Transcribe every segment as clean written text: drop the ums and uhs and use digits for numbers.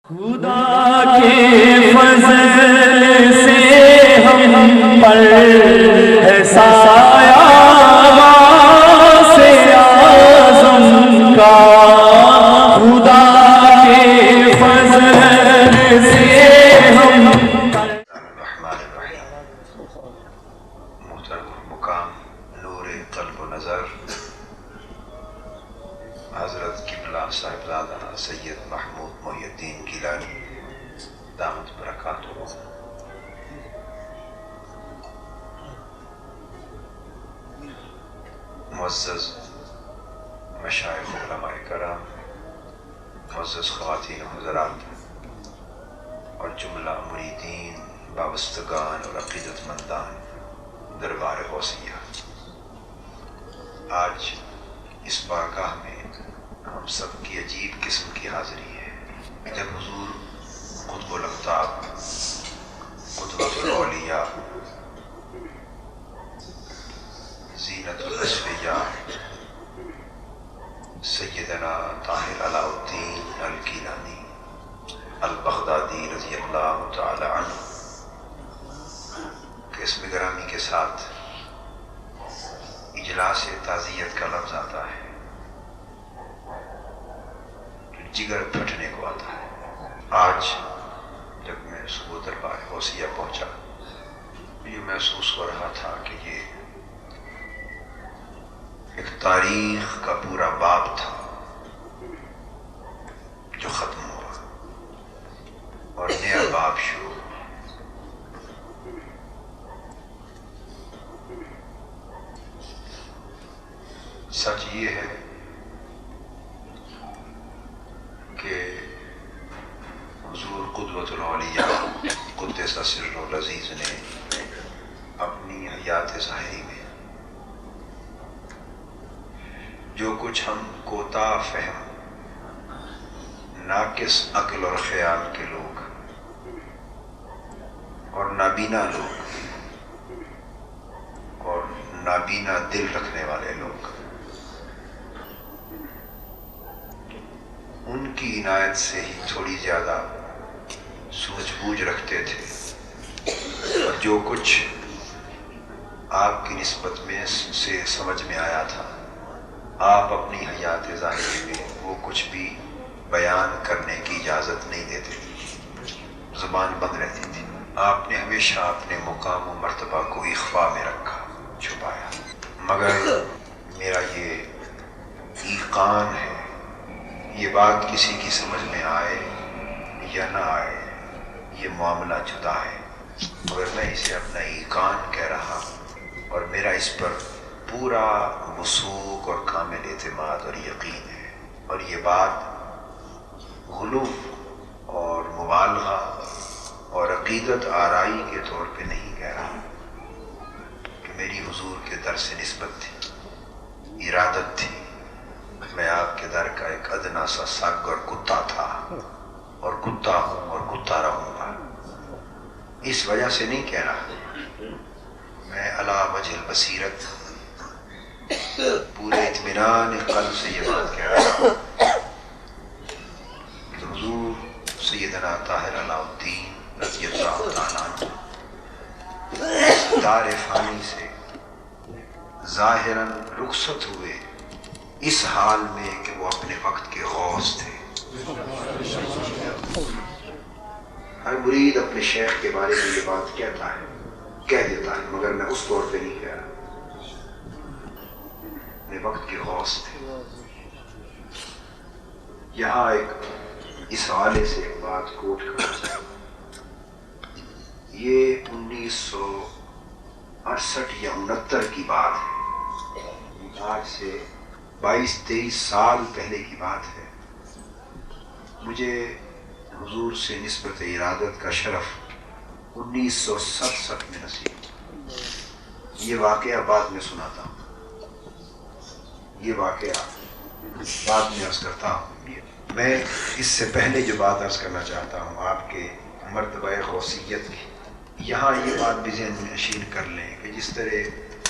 خدا کے فضل سے ہم پر ہے سایہ سے اعظم کا، خدا کے فضل سے ہم پر۔ الرحمن الرحیم۔ محترم مقام نور قلب و نظر حضرت قبلہ صاحبزادہ سید محمود محی الدین گیلانی دامت برکاتہ، معزز مشائخ علماء کرام، معزز خواتین و حضرات اور جملہ مریدین، وابستگان اور عقیدت مندان دربار غوثیہ، آج اس بارگاہ میں ہم سب کی عجیب قسم کی حاضری ہے جب حضور قطب الاقطاب، قطبۃ الاولیاء، زینت الاسفیاء سیدنا طاہر علاء الدین الگیلانی البغدادی رضی اللہ تعالی عنہ کے اسم گرامی کے ساتھ اجلاس تعزیت کا لفظ آتا ہے، جگر پھٹنے کو آتا ہے۔ آج جب میں صبح دربار غوثیہ پہنچا، یہ محسوس ہو رہا تھا کہ یہ ایک تاریخ کا پورا باب تھا جو ختم ہوا اور نیا باب شروع ہوا۔ سچ یہ ہے کہ حضور قدوۃ الاولیاء قدس سرہ العزیز نے اپنی حیات ظاہری میں جو کچھ ہم کوتاہ فہم، ناقص عقل اور خیال کے لوگ اور نابینا لوگ اور نابینا دل رکھنے والے لوگ، ان کی عنایت سے ہی تھوڑی زیادہ سوجھ بوجھ رکھتے تھے، اور جو کچھ آپ کی نسبت میں سے سمجھ میں آیا تھا، آپ اپنی حیات ظاہری میں وہ کچھ بھی بیان کرنے کی اجازت نہیں دیتے، زبان بند رہتی تھی۔ آپ نے ہمیشہ اپنے مقام و مرتبہ کو اخفاء میں رکھا، چھپایا، مگر میرا یہ ایقان ہے، یہ بات کسی کی سمجھ میں آئے یا نہ آئے، یہ معاملہ جدا ہے، مگر میں اسے اپنا ایقان کہہ رہا ہوں، اور میرا اس پر پورا وثوق اور کامل اعتماد اور یقین ہے، اور یہ بات غلو اور مبالغہ اور عقیدت آرائی کے طور پہ نہیں کہہ رہا، کہ میری حضور کے در سے نسبت تھی، ارادت تھی، میں آپ کے در کا ایک ادنا سا سگ اور کتا تھا، اور کتا ہوں اور کتا رہوں گا، اس وجہ سے نہیں کہہ رہا، میں علی وجہ البصیرت پورے اطمینان قلب سے یہ بات کہہ رہا ہوں کہ حضور سیدنا طاہر علاء الدین رضی اللہ تعالیٰ عنہ دار فانی سے ظاہراً رخصت ہوئے اس حال میں کہ وہ اپنے وقت کے غوث تھے۔ ہر مرید اپنے شیخ کے بارے میں یہ بات کہتا ہے، کہہ دیتا ہے، مگر میں اس طور پہ نہیں کہہ رہا، اپنے وقت کے غوث تھے۔ یہاں ایک اس حوالے سے ایک بات کوٹ کرنا چاہتا ہوں، یہ 1968 یا 69 کی بات ہے، آج سے 22-23 سال پہلے کی بات ہے۔ مجھے حضور سے نسبت ارادت کا شرف 1967 میں نصیب، یہ واقعہ بعد میں سناتا ہوں، یہ واقعہ بعد میں عرض کرتا ہوں۔ میں اس سے پہلے جو بات عرض کرنا چاہتا ہوں آپ کے مرتبہ غوثیت کی، یہاں یہ بات بھی ذہن میں نشین کر لیں کہ جس طرح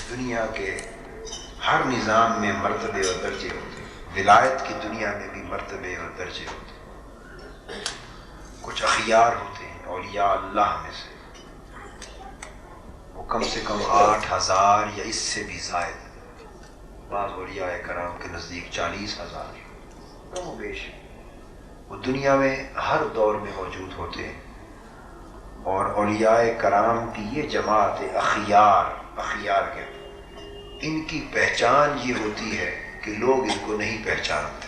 دنیا کے ہر نظام میں مرتبے اور درجے ہوتے ہیں، ولایت کی دنیا میں بھی مرتبے اور درجے ہوتے ہیں۔ کچھ اخیار ہوتے ہیں اولیاء اللہ میں سے، وہ کم سے کم 8,000 یا اس سے بھی زائد، بعض اولیاء کرام کے نزدیک 40,000 کم و بیش، وہ دنیا میں ہر دور میں موجود ہوتے ہیں۔ اور اولیاء کرام کی یہ جماعت اخیار کہتے ہیں، ان کی پہچان یہ ہوتی ہے کہ لوگ ان کو نہیں پہچانتے،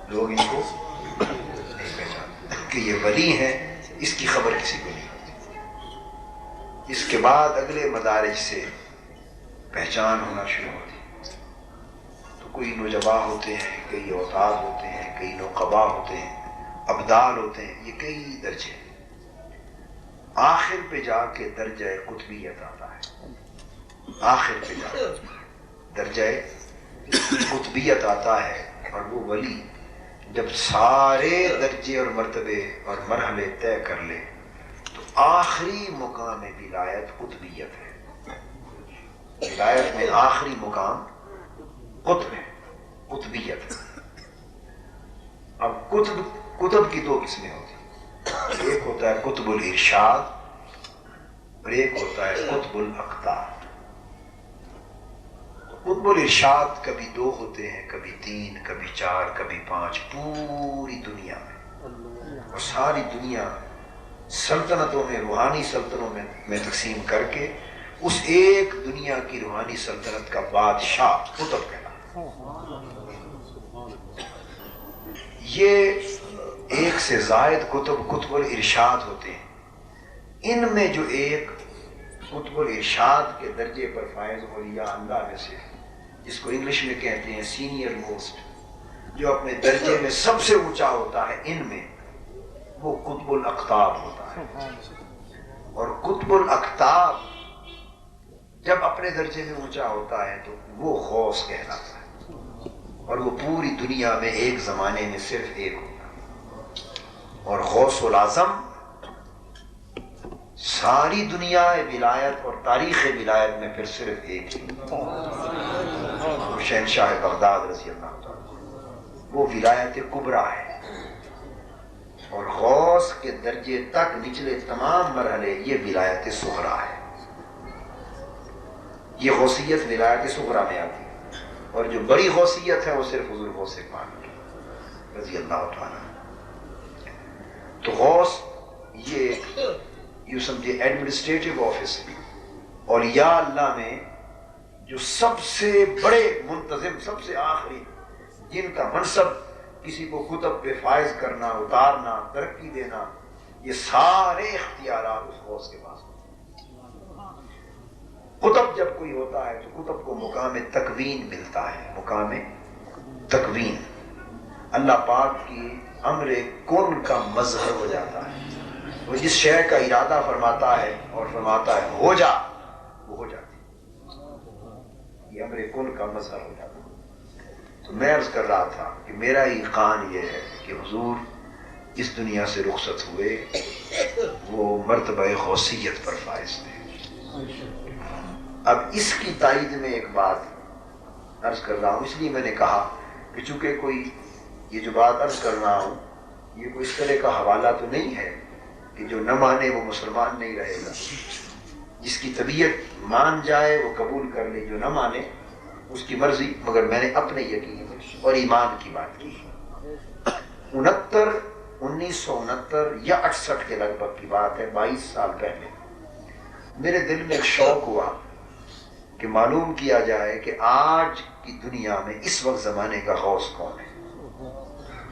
لوگ ان کو نہیں پہچانتے کہ یہ ولی ہیں، اس کی خبر کسی کو نہیں ہوتی۔ اس کے بعد اگلے مدارج سے پہچان ہونا شروع ہوتی، تو کوئی نوجبا ہوتے ہیں، کئی اوتاد ہوتے ہیں، کئی نوقبا ہوتے ہیں، ابدال ہوتے ہیں، یہ کئی درجے، آخر پہ جا کے درجہ قطبیت آتا ہے، آخر پہ جا کے درجہ قطبیت آتا ہے، اور وہ ولی جب سارے درجے اور مرتبے اور مرحلے طے کر لے تو آخری مقام ولایت قطبیت ہے۔ ولایت میں آخری مقام قطب ہے، قطبیت ہے۔ اب قطب کی دو قسمیں ہوتی ہیں، ایک ہوتا ہے قطب الارشاد اور ایک ہوتا ہے قطب الاقطاب۔ قطب الارشاد کبھی 2 ہوتے ہیں، کبھی 3، کبھی 4، کبھی 5، پوری دنیا میں، اور ساری دنیا سلطنتوں میں، روحانی سلطنتوں میں تقسیم کر کے اس ایک دنیا کی روحانی سلطنت کا بادشاہ قطب کہلاتا ہے۔ یہ ایک سے زائد قطب الارشاد ہوتے ہیں، ان میں جو ایک قطب الارشاد کے درجے پر فائز اولیاء اللہ میں سے، جس کو انگلش میں کہتے ہیں سینئر موسٹ، جو اپنے درجے میں سب سے اونچا ہوتا ہے، ان میں وہ قطب الاقطاب ہوتا ہے۔ اور قطب الاقطاب جب اپنے درجے میں اونچا ہوتا ہے تو وہ غوث کہلاتا ہے، اور وہ پوری دنیا میں ایک زمانے میں صرف ایک ہوتا ہے، اور غوث الاعظم ساری دنیا ولایت اور تاریخ ولایت میں پھر صرف ایک ہی، شہنشاہ بغداد رضی اللہ تعالیٰ، وہ ولایت کبریٰ ہے، اور غوث کے درجے تک نچلے تمام مرحلے یہ ولایت صغریٰ ہے۔ یہ غوثیت ولایت صغریٰ میں آتی ہے، اور جو بڑی غوثیت ہے وہ صرف حضور غوث پاک رضی اللہ تعالیٰ۔ تو غوث یہ یوں سمجھے ایڈمنسٹریٹو آفس، اولیاء اللہ میں جو سب سے بڑے منتظم، سب سے آخری، جن کا منصب کسی کو کتب پہ فائز کرنا، اتارنا، ترقی دینا، یہ سارے اختیارات اس غوث کے پاس ہوتے ہیں۔ قطب جب کوئی ہوتا ہے تو قطب کو مقام تکوین ملتا ہے، مقام تکوین، اللہ پاک کی امر کن کا مظہر ہو جاتا ہے۔ وہ جس شے کا ارادہ فرماتا ہے اور فرماتا ہے ہو جا، وہ ہو جاتی ہے، یہ امر کن کا مظہر ہو جاتا ہے۔ تو میں عرض کر رہا تھا کہ میرا ایقان یہ ہے کہ حضور اس دنیا سے رخصت ہوئے وہ مرتبہ غوثیت پر فائز تھے۔ اب اس کی تائید میں ایک بات عرض کر رہا ہوں، اس لیے میں نے کہا کہ چونکہ کوئی یہ جو بات عرض کر رہا ہوں یہ کوئی اس طرح کا حوالہ تو نہیں ہے کہ جو نہ مانے وہ مسلمان نہیں رہے گا، جس کی طبیعت مان جائے وہ قبول کر لے، جو نہ مانے اس کی مرضی، مگر میں نے اپنے یقین اور ایمان کی بات کی۔ 1969 یا 68 کے لگ بھگ کی بات ہے، 22 سال پہلے میرے دل میں ایک شوق ہوا کہ معلوم کیا جائے کہ آج کی دنیا میں اس وقت زمانے کا غوث کون ہے۔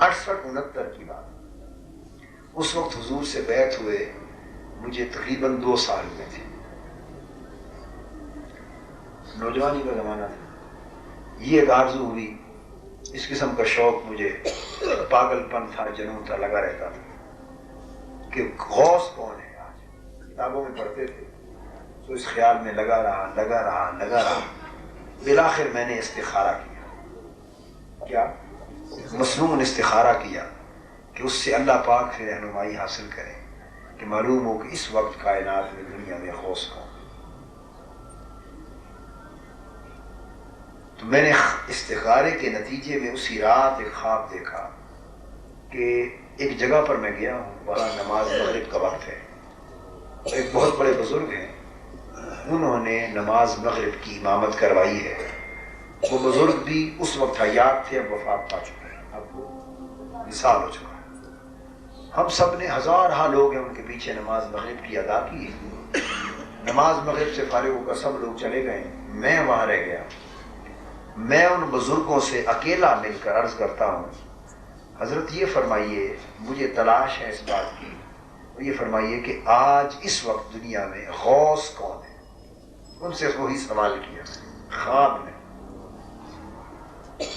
68-69 کی بات، اس وقت حضور سے بیعت ہوئے مجھے تقریباً 2 سال ہوئے تھے، نوجوانی کا زمانہ تھا۔ یہ ایک آرزو ہوئی، اس قسم کا شوق مجھے، پاگل پن تھا، جنون تھا، لگا رہتا تھا کہ غوث کون ہے۔ آج کتابوں میں پڑھتے تھے تو اس خیال میں لگا رہا، بالآخر میں نے استخارہ کیا، کیا مسنون استخارہ کیا کہ اس سے اللہ پاک سے رہنمائی حاصل کریں کہ معلوم ہو کہ اس وقت کائنات میں دنیا میں غوث کون۔ تو میں نے استخارے کے نتیجے میں اسی رات ایک خواب دیکھا کہ ایک جگہ پر میں گیا ہوں، وہاں نماز مغرب کا وقت ہے، ایک بہت بڑے بزرگ ہیں، انہوں نے نماز مغرب کی امامت کروائی ہے۔ وہ بزرگ بھی اس وقت حیات تھے، اب وفات پا چکے ہیں، اب وہ وصال ہو چکا ہے۔ ہم سب نے ہزارہ لوگ ہیں ان کے پیچھے نماز مغرب کی ادا کی ہے۔ نماز مغرب سے فارغ ہو کر سب لوگ چلے گئے، میں وہاں رہ گیا۔ میں ان بزرگوں سے اکیلا مل کر عرض کرتا ہوں، حضرت یہ فرمائیے، مجھے تلاش ہے اس بات کی، اور یہ فرمائیے کہ آج اس وقت دنیا میں غوث کون ہے؟ ان سے وہی سوال کیا خواب میں۔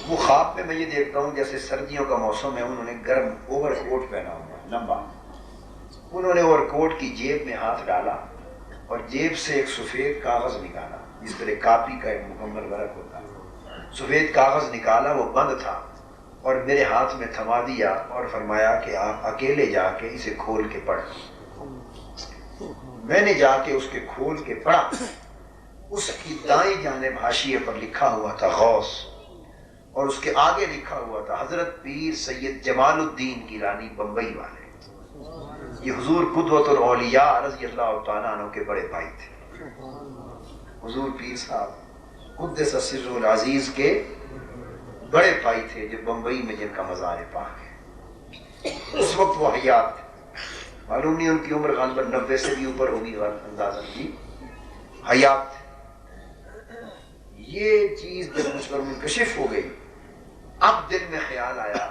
وہ خواب میں یہ دیکھتا ہوں جیسے سردیوں کا موسم ہے، انہوں نے گرم اوور کوٹ پہنا ہوا لمبا، انہوں نے اوور کوٹ کی جیب میں ہاتھ ڈالا اور جیب سے ایک سفید کاغذ نکالا، جس پر ایک کاپی کا ایک مکمل ورق ہوتا ہے، سفید کاغذ نکالا، وہ بند تھا، اور میرے ہاتھ میں تھما دیا اور فرمایا کہ آپ اکیلے جا کے اسے کھول کے پڑھ۔ میں نے جا کے اس کے کھول کے پڑھا، اس کی دائیں جانب حاشیے پر لکھا ہوا تھا غوث، اور اس کے آگے لکھا ہوا تھا حضرت پیر سید جمال الدین گیلانی بمبئی والے۔ یہ حضور قدوۃ الاولیاء رضی اللہ تعالیٰ عنہ کے بڑے بھائی تھے، حضور پیر صاحب قدس سر العزیز کے بڑے بھائی تھے، جو بمبئی میں جن کا مزار پاک ہے۔ اس وقت وہ حیات تھے، معلوم نہیں ان کی عمر غالباً 90 سے بھی اوپر ہوگی، اندازہ کی حیات تھے۔ یہ چیز جب مجھ پر منکشف ہو گئی، اب دل میں خیال آیا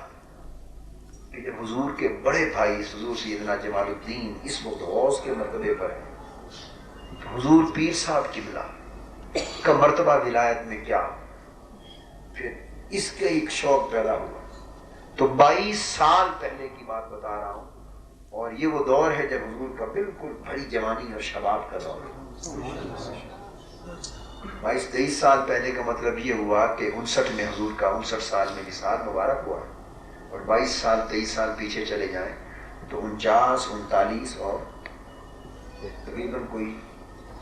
کہ جب حضور کے بڑے بھائی حضور سیدنا جمال الدین اس وقت غوث کے مرتبے پر ہیں، تو حضور پیر صاحب قبلہ کا مرتبہ ولایت میں کیا؟ پھر اس کے ایک شوق پیدا ہوا۔ تو 22 سال پہلے کی بات بتا رہا ہوں، اور یہ وہ دور ہے جب حضور کا بالکل بھری جوانی اور شباب کا دور ہے۔ 22-23 سال پہلے کا مطلب یہ ہوا کہ 59 میں حضور کا 59 سال میں وصال مبارک ہوا، اور 22 سال 23 سال پیچھے چلے جائیں تو 49 39 اور تقریباً کوئی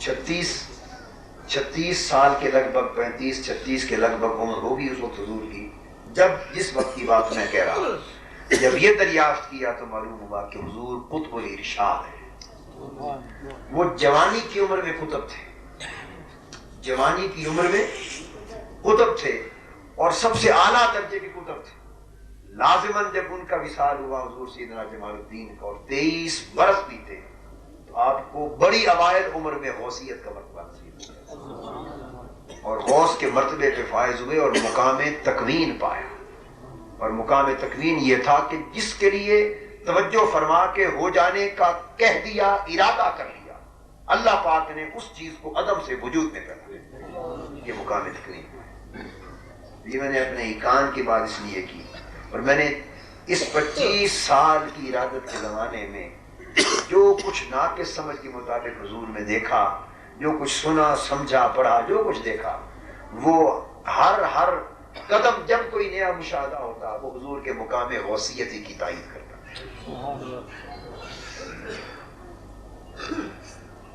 36 سال کے لگ بھگ، 35-36 کے لگ بھگ عمر ہوگی اس وقت حضور کی، جب جس وقت کی بات میں کہہ رہا ہوں۔ جب یہ دریافت کیا تو معلوم ہوا کہ حضور قطب الارشاد ہے۔ وہ جوانی کی عمر میں قطب تھے، جوانی کی عمر میں قطب تھے، اور سب سے اعلیٰ درجے کے قطب تھے۔ لازماً جب ان کا وصال ہوا حضور سیدنا جمال الدین کا، اور 23 برس بھی تھے، تو آپ کو بڑی اوائل عمر میں غوثیت کا مرتبہ نصیب ہوا، اور غوث کے مرتبے پہ فائز ہوئے اور مقام تکوین پایا۔ اور مقام تکوین یہ تھا کہ جس کے لیے توجہ فرما کے ہو جانے کا کہہ دیا، ارادہ کر لیا، اللہ پاک نے اس چیز کو عدم سے وجود میں پیدا کیا، یہ مقام تکوین ہے۔ یہ میں نے اپنے ایقان کی بات اس لیے کی، اور میں نے اس 25 سال کی ارادت کے زمانے میں جو کچھ ناقص سمجھ کے مطابق حضور میں دیکھا، جو کچھ سنا سمجھا پڑھا، جو کچھ دیکھا، وہ ہر قدم جب کوئی نیا مشاہدہ ہوتا وہ حضور کے مقام غوثیت ہی کی تائید کرتا۔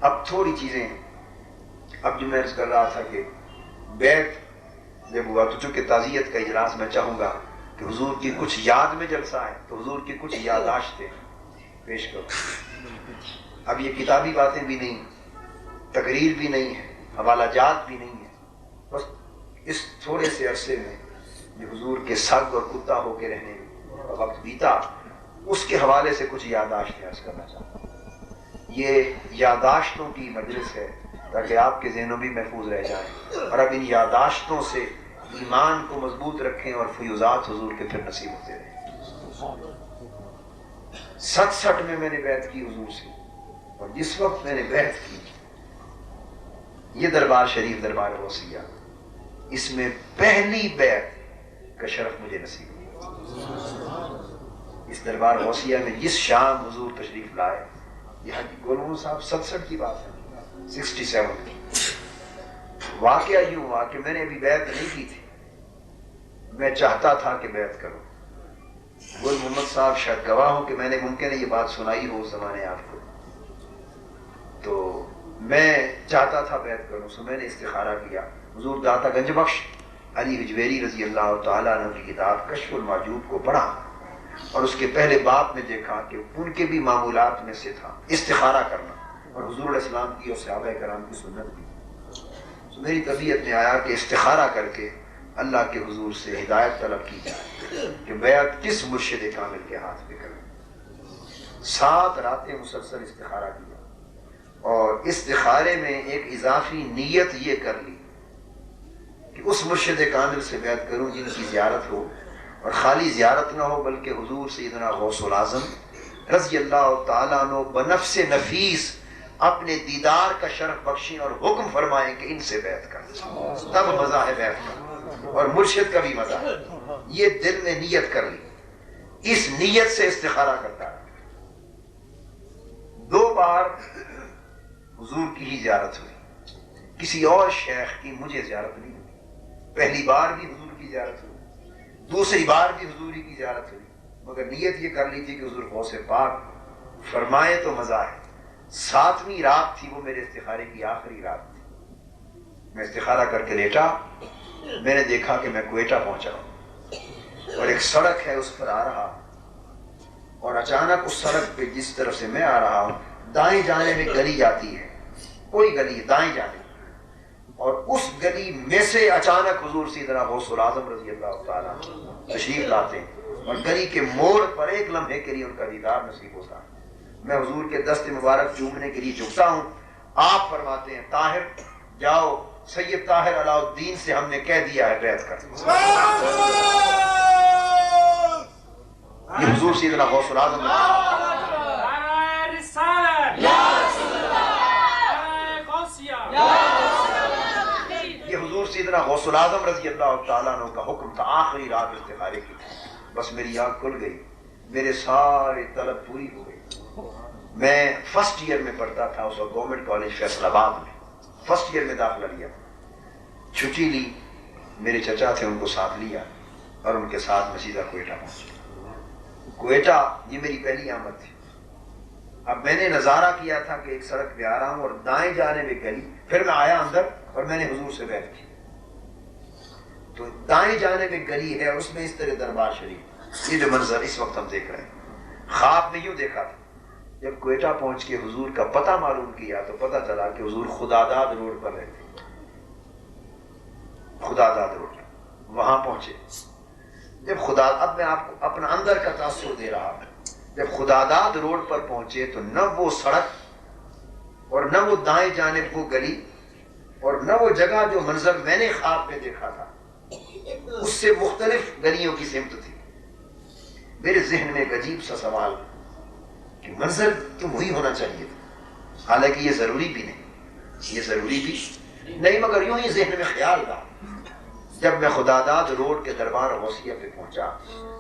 اب تھوڑی چیزیں، اب جو میں عرض کر رہا تھا کہ بیعت جب ہوا تو چونکہ تعزیت کا اجلاس میں چاہوں گا کہ حضور کی کچھ یاد میں جلسہ ہے، تو حضور کی کچھ یادداشتیں پیش کرو۔ اب یہ کتابی باتیں بھی نہیں، تقریر بھی نہیں ہے، حوالہ جات بھی نہیں ہے، بس اس تھوڑے سے عرصے میں جو حضور کے سگ اور کتا ہو کے رہنے کا وقت بیتا، اس کے حوالے سے کچھ یادداشتیں عرض کرنا چاہتا ہوں۔ یہ یادداشتوں کی مجلس ہے تاکہ آپ کے ذہنوں بھی محفوظ رہ جائیں، اور اب ان یادداشتوں سے ایمان کو مضبوط رکھیں اور فیوزات حضور کے پھر نصیب ہوتے رہیں۔ 67 میں نے بیعت کی حضور سے، اور جس وقت میں نے بیعت کی، یہ دربار شریف دربار غوثیہ، اس میں پہلی بیعت کا شرف مجھے نصیب ہوا۔ اس دربار غوثیہ میں جس شام حضور تشریف لائے، یہ حاجی گول محمد صاحب 67 کی بات ہے، 67 کی۔ واقعہ یوں ہوا کہ میں نے ابھی بیعت نہیں کی تھی، میں چاہتا تھا کہ بیعت کروں۔ گل محمد صاحب شاید گواہ ہوں کہ میں نے ممکن ہے یہ بات سنائی ہو اس زمانے آپ کو، تو میں چاہتا تھا بیعت کروں، سو میں نے استخارہ کیا۔ حضور داتا گنج بخش علی حجویری رضی اللہ تعالیٰ عنہ کی کتاب کشف المحجوب کو پڑھا، اور اس کے پہلے باب میں دیکھا کہ ان کے بھی معمولات میں سے تھا استخارہ کرنا، اور حضور علیہ السلام کی اور صحابہ کرام کی سنت بھی. تو میری طبیعت میں آیا کہ استخارہ کر کے اللہ کے حضور سے ہدایت طلب کی جائے کہ بیعت کس مرشد کامل کے ہاتھ پہ کریں. 7 راتیں مسلسل استخارہ کیا، اور استخارے میں ایک اضافی نیت یہ کر لی کہ اس مرشد کامل سے بیعت کروں جن کی زیارت ہو، اور خالی زیارت نہ ہو بلکہ حضور سیدنا غوث العظم رضی اللہ تعالیٰ عنہ بنفس نفیس اپنے دیدار کا شرف بخشیں اور حکم فرمائیں کہ ان سے بیعت کر، تب مزہ ہے بیعت کا، اور مرشد کا بھی مزہ ہے. یہ دل میں نیت کر لی، اس نیت سے استخارہ کرتا ہے. 2 بار حضور کی ہی زیارت ہوئی، کسی اور شیخ کی مجھے زیارت نہیں ہوئی. پہلی بار بھی حضور کی زیارت ہوئی، دوسری بار بھی حضور کی زیارت ہوئی، مگر نیت یہ کر لی تھی کہ حضور غوث پاک فرمائے تو مزہ ہے. 7ویں رات تھی وہ، میرے استخارے کی آخری رات تھی. میں استخارہ کر کے لیٹا، میں نے دیکھا کہ میں کوئٹہ پہنچا ہوں، اور ایک سڑک ہے اس پر آ رہا، اور اچانک اس سڑک پہ جس طرف سے میں آ رہا ہوں دائیں جانے میں گلی جاتی ہے، کوئی گلی ہے دائیں جانے، اور اس گلی میں سے اچانک حضور سیدنا غوث العظم رضی اللہ تعالیٰ تشریف لاتے ہیں، اور گلی کے موڑ پر ایک لمحے کے لیے ان کا دیدار نصیب ہوتا ہے. میں حضور کے دست مبارک چومنے کے لیے جھکتا ہوں. آپ فرماتے ہیں طاہر جاؤ، سید طاہر علاء الدین سے ہم نے کہہ دیا ہے بیعت کر. یہ حضور سیدنا غوث العظم یہ حضور سیدنا غوث العظم رضی اللہ تعالیٰ عنہ کا حکم تھا. آخری رات استخارے کی، بس میری آنکھ کھل گئی، میرے سارے طلب پوری ہو گئی. میں فرسٹ ایئر میں پڑھتا تھا اس وقت گورنمنٹ کالج فیصل آباد میں، فرسٹ ایئر میں داخلہ لیا. چھٹی لی، میرے چچا تھے ان کو ساتھ لیا، اور ان کے ساتھ میں سیدھا کوئٹہ پہنچا. کوئٹہ یہ میری پہلی آمد تھی. اب میں نے نظارہ کیا تھا کہ ایک سڑک پہ آ رہا ہوں اور دائیں جانے میں گلی، پھر میں آیا اندر اور میں نے حضور سے بیعت کی. تو دائیں جانے میں گلی ہے، اور اس میں اس طرح دربار شریف. یہ جو منظر اس وقت ہم دیکھ رہے ہیں خواب میں یوں دیکھا تھا. جب کوئٹہ پہنچ کے حضور کا پتہ معلوم کیا تو پتہ چلا کہ حضور خداداد روڈ پر رہتے. خداداد روڈ وہاں پہنچے. جب اب میں آپ کو اپنا اندر کا تاثر دے رہا ہوں. جب خداداد روڈ پر پہنچے تو نہ وہ سڑک اور نہ وہ دائیں جانب کو گلی اور نہ وہ جگہ جو منظر میں نے خواب میں دیکھا تھا، اس سے مختلف گلیوں کی سمت تھی. میرے ذہن میں ایک عجیب سا سوال کہ منظر تو وہی ہونا چاہیے تھا، حالانکہ یہ ضروری بھی نہیں، مگر یوں ہی ذہن میں خیال تھا. جب میں خداداد روڈ کے دربار غوثیہ پہ پہنچا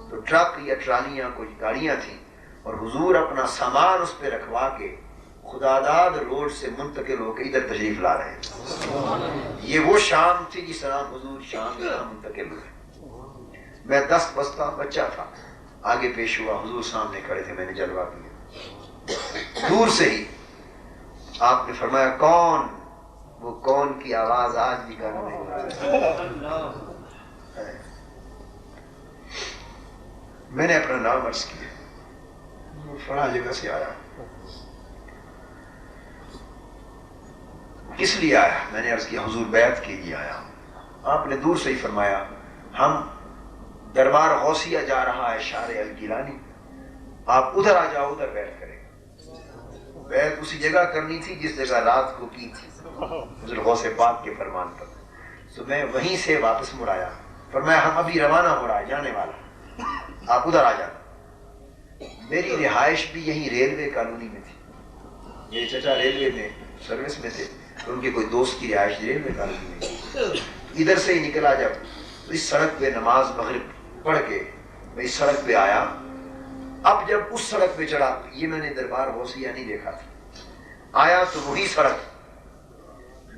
تو ٹرک یا ٹرالیاں کچھ گاڑیاں تھیں، اور حضور اپنا سامان اس پہ رکھوا کے خداداد روڈ سے منتقل ہو کے ادھر تشریف لا رہے تھے. یہ وہ شام تھی جس طرح حضور شام میں منتقل ہوئے. میں 10 بستہ بچہ تھا، آگے پیش ہوا، حضور سامنے کھڑے تھے، میں نے جلوہ کیا. دور سے ہی آپ نے فرمایا کون؟ وہ کون کی آواز آج بھی گانا نہیں ہو رہا ہے. میں نے اپنا نام عرض کیا، فلاں جگہ سے آیا. کس لیے آیا؟ میں نے عرض کیا حضور بیعت کے لیے آیا. آپ نے دور سے ہی فرمایا ہم دربار غوثیہ جا رہا ہے شارع الگیلانی، آپ ادھر آ جاؤ، ادھر بیعت کریں. بیعت اسی جگہ کرنی تھی جس جگہ رات کو کی تھی حضور غوث پاک کے فرمان پر. تو میں وہیں سے واپس مڑ آیا. فرمایا ہم ابھی روانہ ہو رہا ہے، جانے والا، آپ ادھر آ جانا. میری رہائش بھی یہیں ریلوے کالونی میں تھی. میرے چچا ریلوے میں سروس میں تھے، تو ان کے کوئی دوست کی رہائش ریلوے کالونی میں تھی. ادھر سے ہی نکلا جب اس سڑک پہ نماز مغرب پڑھ کے میں اس سڑک پہ آیا. اب جب اس سڑک پہ چڑھا، یہ میں نے دربار غوثیہ نہیں دیکھا تھا، آیا تو وہی سڑک.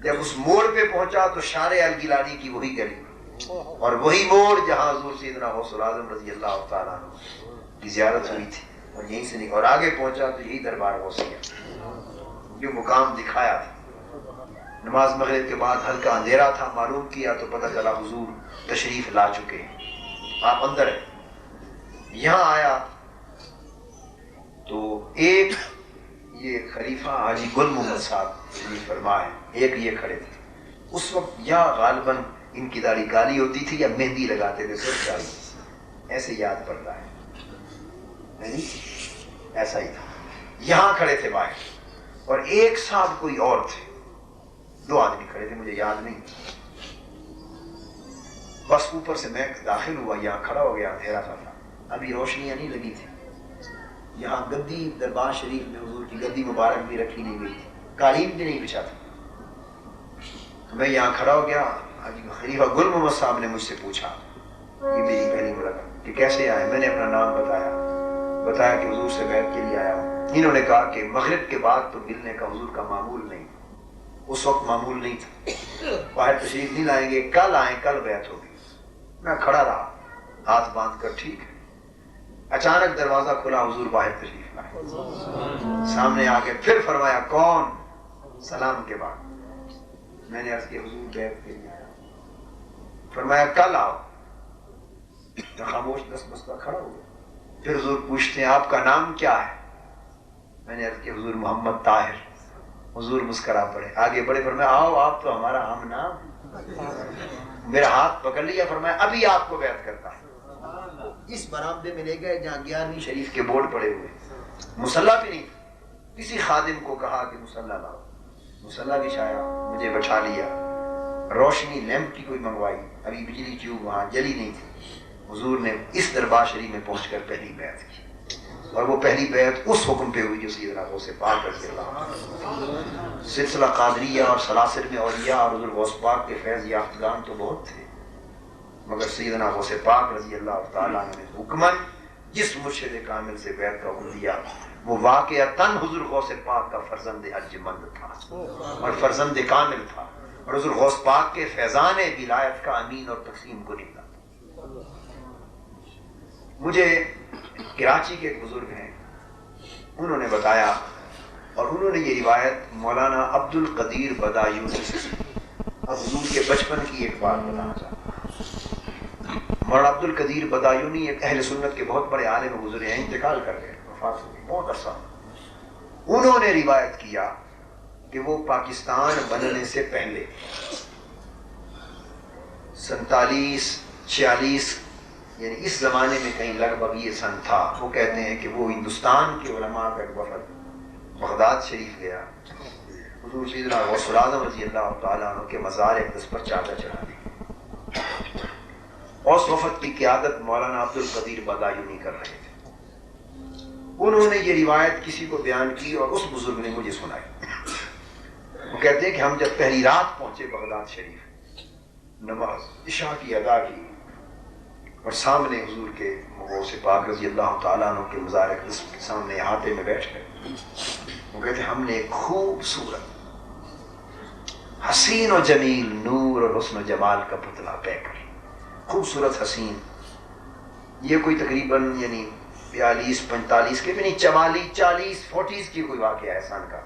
جب اس موڑ پہ پہنچا تو شارع الگیلانی کی وہی گلی اور وہی موڑ جہاں حضور سیدنا غوث العظم رضی اللہ تعالیٰ عنہ کی زیارت ہوئی تھی، اور یہیں سے نکل اور آگے پہنچا تو یہی دربار غوثیہ جو مقام دکھایا تھا. نماز مغرب کے بعد ہلکا اندھیرا تھا، معلوم کیا تو پتہ چلا حضور تشریف لا چکے ہیں، آپ اندر ہیں. یہاں آیا تو ایک یہ خلیفہ حاجی گل محمد صاحب تشریف فرما ہے، ایک یہ کھڑے تھے اس وقت، یا غالباً ان کی داڑھی کالی ہوتی تھی یا مہندی لگاتے تھے سرخ داڑھی، ایسے یاد پڑتا ہے نہیں، ایسا ہی تھا۔ یہاں کھڑے تھے باہر، اور ایک صاحب کوئی اور تھے، دو آدمی کھڑے تھے مجھے یاد نہیں، بس اوپر سے میں داخل ہوا، یہاں کھڑا ہو گیا، اندھیرا سا تھا، ابھی روشنیاں نہیں لگی تھی، یہاں گدی دربار شریف میں حضور کی گدی مبارک بھی رکھی نہیں گئی تھی، قالین بھی نہیں بچھا تھا، تو میں یہاں کھڑا ہو گیا۔ خلیفہ گل محمد صاحب نے مجھ سے پوچھا، یہ میری پہلی ملاقات، کہ کیسے آئے؟ میں نے اپنا نام بتایا کہ حضور سے بیعت کے لیے آیا ہوں۔ انہوں نے کہا کہ مغرب کے بعد تو ملنے کا حضور کا معمول نہیں، اس وقت معمول نہیں تھا، باہر تشریف نہیں لائیں گے، کل آئیں، کل بیعت ہوگی۔ میں کھڑا رہا ہاتھ باندھ کر، ٹھیک ہے۔ اچانک دروازہ کھلا، حضور باہر تشریف لائے، سامنے آ کے پھر فرمایا کون؟ سلام کے بعد میں نے عرض کیا حضور بیعت کے لیے آیا۔ فرمایا کل آؤ۔ میں خاموش دس بستہ کھڑا ہو گیا۔ پھر حضور پوچھتے ہیں آپ کا نام کیا ہے؟ میں نے عرض کیا حضور محمد طاہر۔ حضور مسکرا پڑے، آگے بڑے، فرمایا آؤ آپ تو ہمارا عام نام۔ میرا ہاتھ پکڑ لیا، فرمایا ابھی آپ کو بیعت کرتا ہوں۔ اس برآمدے میں لے گئے جہاں 11ویں شریف کے بورڈ پڑے ہوئے، مصلی بھی نہیں، کسی خادم کو کہا کہ مصلی لاؤ، مصلی بچھایا، مجھے بٹھا لیا، روشنی لیمپ کی کوئی منگوائی، ابھی بجلی ٹیوب وہاں جلی نہیں تھی۔ حضور نے اس دربار شریف میں پہنچ کر پہلی بیعت کی، اور وہ پہلی بیعت اس حکم پہ ہوئی جو سیدنا غوث پاک رضی اللہ عنہ۔ سلسلہ قادریہ اور سلاسل میں اولیاء اور حضور غوث پاک کے فیض یافتگان تو بہت تھے، مگر سیدنا غوث پاک رضی اللہ تعالیٰ عنہ نے حکماً جس مرشد کامل سے بیعت کا حکم دیا وہ واقعتاً حضور غوث پاک کا فرزند ارجمند تھا اور فرزند کامل تھا، اور حضور غوث پاک کے فیضان ولایت کا امین اور تقسیم کو نکلا۔ مجھے کراچی کے ایک بزرگ ہیں، انہوں نے بتایا، اور انہوں نے یہ روایت مولانا عبد القدیر بدایونی سے، اب حضور کے بچپن کی ایک بات بتانا چاہتا ہوں۔ مولانا عبد القدیر بدایونی ایک اہل سنت کے بہت بڑے عالم گزرے ہیں، انتقال کر گئے، وفات ہو گئی بہت عرصہ۔ انہوں نے روایت کیا کہ وہ پاکستان بننے سے پہلے 47 46 یعنی اس زمانے میں کہیں لگ بھگ یہ سن تھا، وہ کہتے ہیں کہ وہ ہندوستان کے علماء کا ایک وفد بغداد شریف گیا، حضور سیدنا غوث الاعظم رضی اللہ تعالیٰ عنہ کے مزار اقدس پر چادر چڑھا دی، اور اس وفد کی قیادت مولانا عبد القدیر بدایونی کر رہے تھے۔ انہوں نے یہ روایت کسی کو بیان کی اور اس بزرگ نے مجھے سنائی۔ وہ کہتے ہیں کہ ہم جب پہلی رات پہنچے بغداد شریف، نماز عشاء کی ادا کی، اور سامنے حضور کے غوث پاک رضی اللہ تعالیٰ عنہ کے مزار اقدس کے سامنے احاطے میں بیٹھ گئے۔ وہ کہتے ہیں ہم نے ایک خوبصورت حسین و جمیل نور اور حسن و جمال کا پتلا طے کر، خوبصورت حسین، یہ کوئی تقریباً یعنی 42 45 کے بھی نہیں، 44 40 40 کی کوئی واقعہ ہے سن کا۔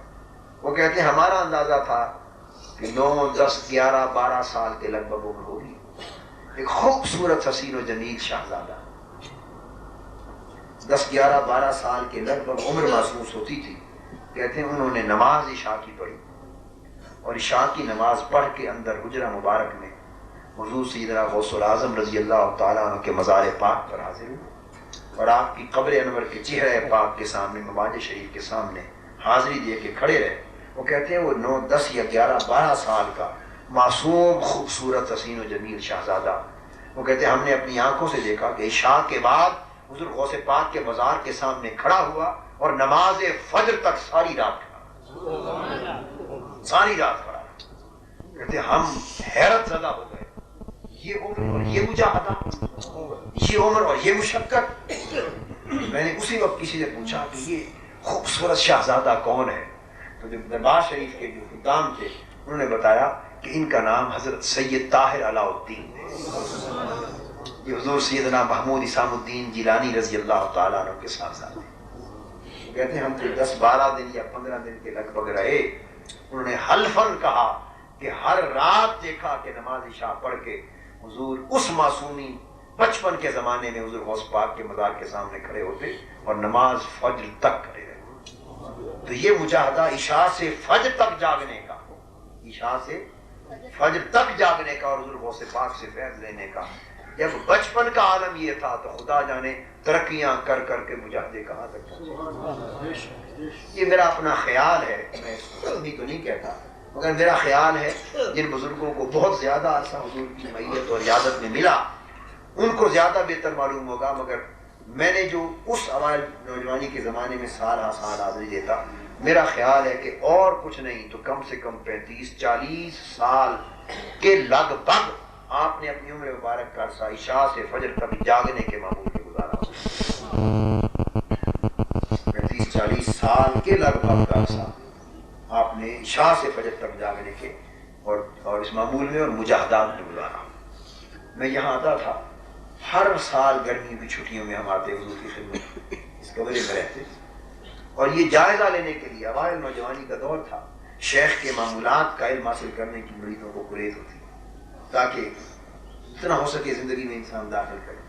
وہ کہتے ہیں ہمارا اندازہ تھا کہ 9 10 11 12 سال کے لگ بھگ عمر ہوگی، ایک خوبصورت حسین و جمیل شہزادہ، 10 11 12 سال کے لگ بھگ عمر محسوس ہوتی تھی۔ کہتے ہیں انہوں نے نماز عشاء کی پڑھی، اور عشاء کی نماز پڑھ کے اندر حجرہ مبارک میں حضور سیدنا غوث الاعظم رضی اللہ تعالیٰ عنہ کے مزار پاک پر حاضر ہوئے، اور آپ کی قبر انور کے چہرہ پاک کے سامنے، مواج شریف کے سامنے حاضری دے کے کھڑے رہے۔ وہ کہتے ہیں وہ 9 10 یا 11 12 سال کا معصوم خوبصورت حسین و جمیل شہزادہ، وہ کہتے ہیں ہم نے اپنی آنکھوں سے دیکھا کہ عشاء کے بعد حضور غوث پاک کے مزار کے سامنے کھڑا ہوا اور نماز فجر تک ساری رات کھڑا، ساری رات کھڑا۔ کہتے ہیں ہم حیرت زدہ ہو گئے، یہ عمر اور یہ مجاہدہ، یہ عمر اور یہ مشقت۔ میں نے اسی وقت کسی سے پوچھا کہ یہ خوبصورت شہزادہ کون ہے؟ تو جو دربار شریف کے جو حکام تھے انہوں نے بتایا کہ ان کا نام حضرت سید طاہر علاء الدین ہے، یہ حضور سیدنا محمود اسام الدین جیلانی رضی اللہ تعالیٰ عنہ کے صاحبزادے ہیں۔ کہتے ہیں ہم تو 10 12 دن یا 15 دن کے لگ بھگ رہے۔ انہوں نے حلفاً کہا کہ ہر رات دیکھا کہ نماز عشاء پڑھ کے حضور اس معصومی بچپن کے زمانے میں حضور غوث پاک کے مزار کے سامنے کھڑے ہوتے اور نماز فجر تک کھڑے رہتے. تو یہ مجاہدہ عشاء سے فجر تک جاگنے کا، عشاء سے فجر تک جاگنے کا اور حضور غوث پاک سے فیض لینے کا. جب بچپن کا عالم یہ تھا تو خدا جانے ترقیاں کر کر کے مجاہدے کہاں تک پہنچے. یہ میرا اپنا خیال ہے، میں غلطی تو نہیں کہتا، مگر میرا خیال ہے جن بزرگوں کو بہت زیادہ عرصہ حضور کی معیت اور عیادت میں ملا ان کو زیادہ بہتر معلوم ہوگا. مگر میں نے جو اس اوائل نوجوانی کے زمانے میں سال حاضری دیتا، میرا خیال ہے کہ اور کچھ نہیں تو کم سے کم 35-40 سال کے لگ بھگ آپ نے اپنی عمر مبارک کا عرصہ عشاء سے فجر تک جاگنے کے معمول میں گزارا. 35-40 سال کے لگ بھگ کا عرصہ آپ نے عشاء سے فجر تک جاگنے کے اور اس معمول میں اور مجاہدات میں گزارا. میں یہاں آتا تھا، ہر سال گرمیوں کی چھٹیوں میں ہم آتے حضور کی خدمت اس کمرے میں رہتے اور یہ جائزہ لینے کے لیے اوائل نوجوانی کا دور تھا، شیخ کے معمولات کا علم حاصل کرنے کی مریدوں کو قریت ہوتی تاکہ اتنا ہو سکے زندگی میں انسان داخل کرے.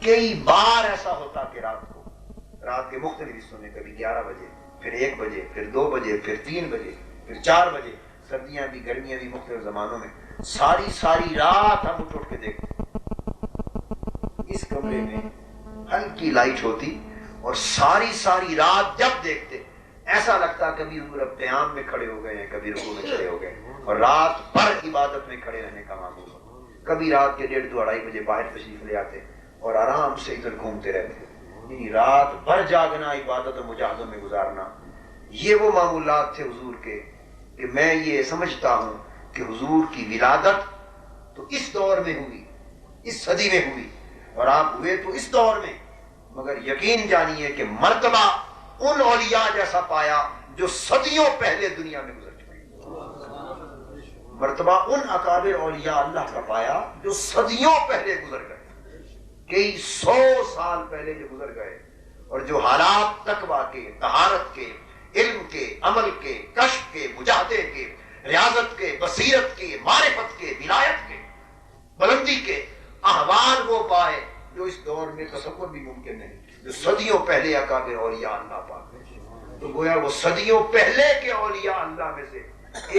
کئی بار ایسا ہوتا کہ رات کے مختلف حصوں میں کبھی 11 بجے، پھر 1 بجے، پھر 2 بجے، پھر 3 بجے، پھر 4 بجے، سردیاں بھی گرمیاں بھی مختلف زمانوں میں ساری رات ہم اٹھ کے دیکھتے. اس کمرے میں ہلکی لائٹ ہوتی اور ساری رات جب دیکھتے ایسا لگتا کبھی حضور اب قیام میں کھڑے ہو گئے ہیں، کبھی رکوع میں کھڑے ہو گئے اور رات بھر عبادت میں کھڑے رہنے کا معمول ہو. کبھی رات کے 1:30-2:30 بجے باہر تشریف لے آتے اور آرام سے ادھر گھومتے رہتے. یعنی رات بھر جاگنا، عبادت و مجاہدوں میں گزارنا، یہ وہ معمولات تھے حضور کے کہ میں یہ سمجھتا ہوں کہ حضور کی ولادت تو اس دور میں ہوئی، اس صدی میں ہوئی اور آپ ہوئے تو اس دور میں، مگر یقین جانیے کہ مرتبہ ان اولیاء جیسا پایا جو صدیوں پہلے دنیا میں گزر چکے. مرتبہ ان اکابر اولیاء اللہ کا پایا جو صدیوں پہلے گزر گئے، کئی 100 سال پہلے جو گزر گئے اور جو حالات تقویٰ کے، طہارت کے، علم کے، عمل کے، کشف کے، مجاہدے کے، ریاضت کے، بصیرت کے، معرفت کے، ولایت کے، بلندی کے احوال وہ پائے جو اس دور میں تصور بھی ممکن نہیں، جو صدیوں پہلے اکابر اولیاء اللہ پاک. تو گویا وہ صدیوں پہلے کے اولیاء اللہ میں سے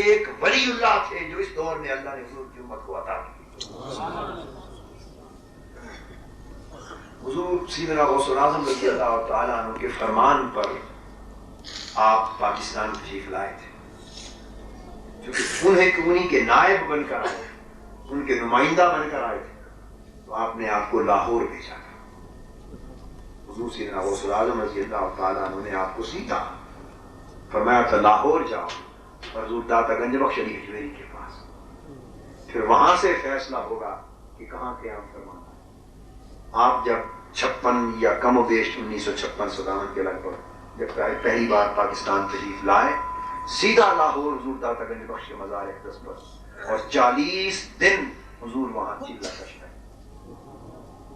ایک ولی اللہ تھے جو اس دور میں اللہ نے حضور کی امت کو عطا کی. حضور سیدنا غوث الاعظم رضی اللہ تعالیٰ عنہ کے فرمان پر آپ پاکستان تشریف لائے تھے، چونکہ انہیں کے نائب بن کر آئے، ان کے نمائندہ بن کر آئے تھے، تو آپ نے آپ کو لاہور بھیجا تھا. حضور سیدنا غوث الاعظم رضی اللہ تعالیٰ عنہ نے آپ کو سیدھا فرمایا تھا لاہور جاؤ اور حضور داتا گنج بخش علی حجویری کے پاس، پھر وہاں سے فیصلہ ہوگا کہ کہاں قیام فرمانا ہے. آپ جب 56 یا کم و بیش 1956-57 کے لگ بھگ جب پہلی بار پاکستان تشریف لائے، سیدھا لاہور حضور داتا گنج بخش کے مزار اقدس پر اور 40 دن حضور وہاں چلہ کش رہے.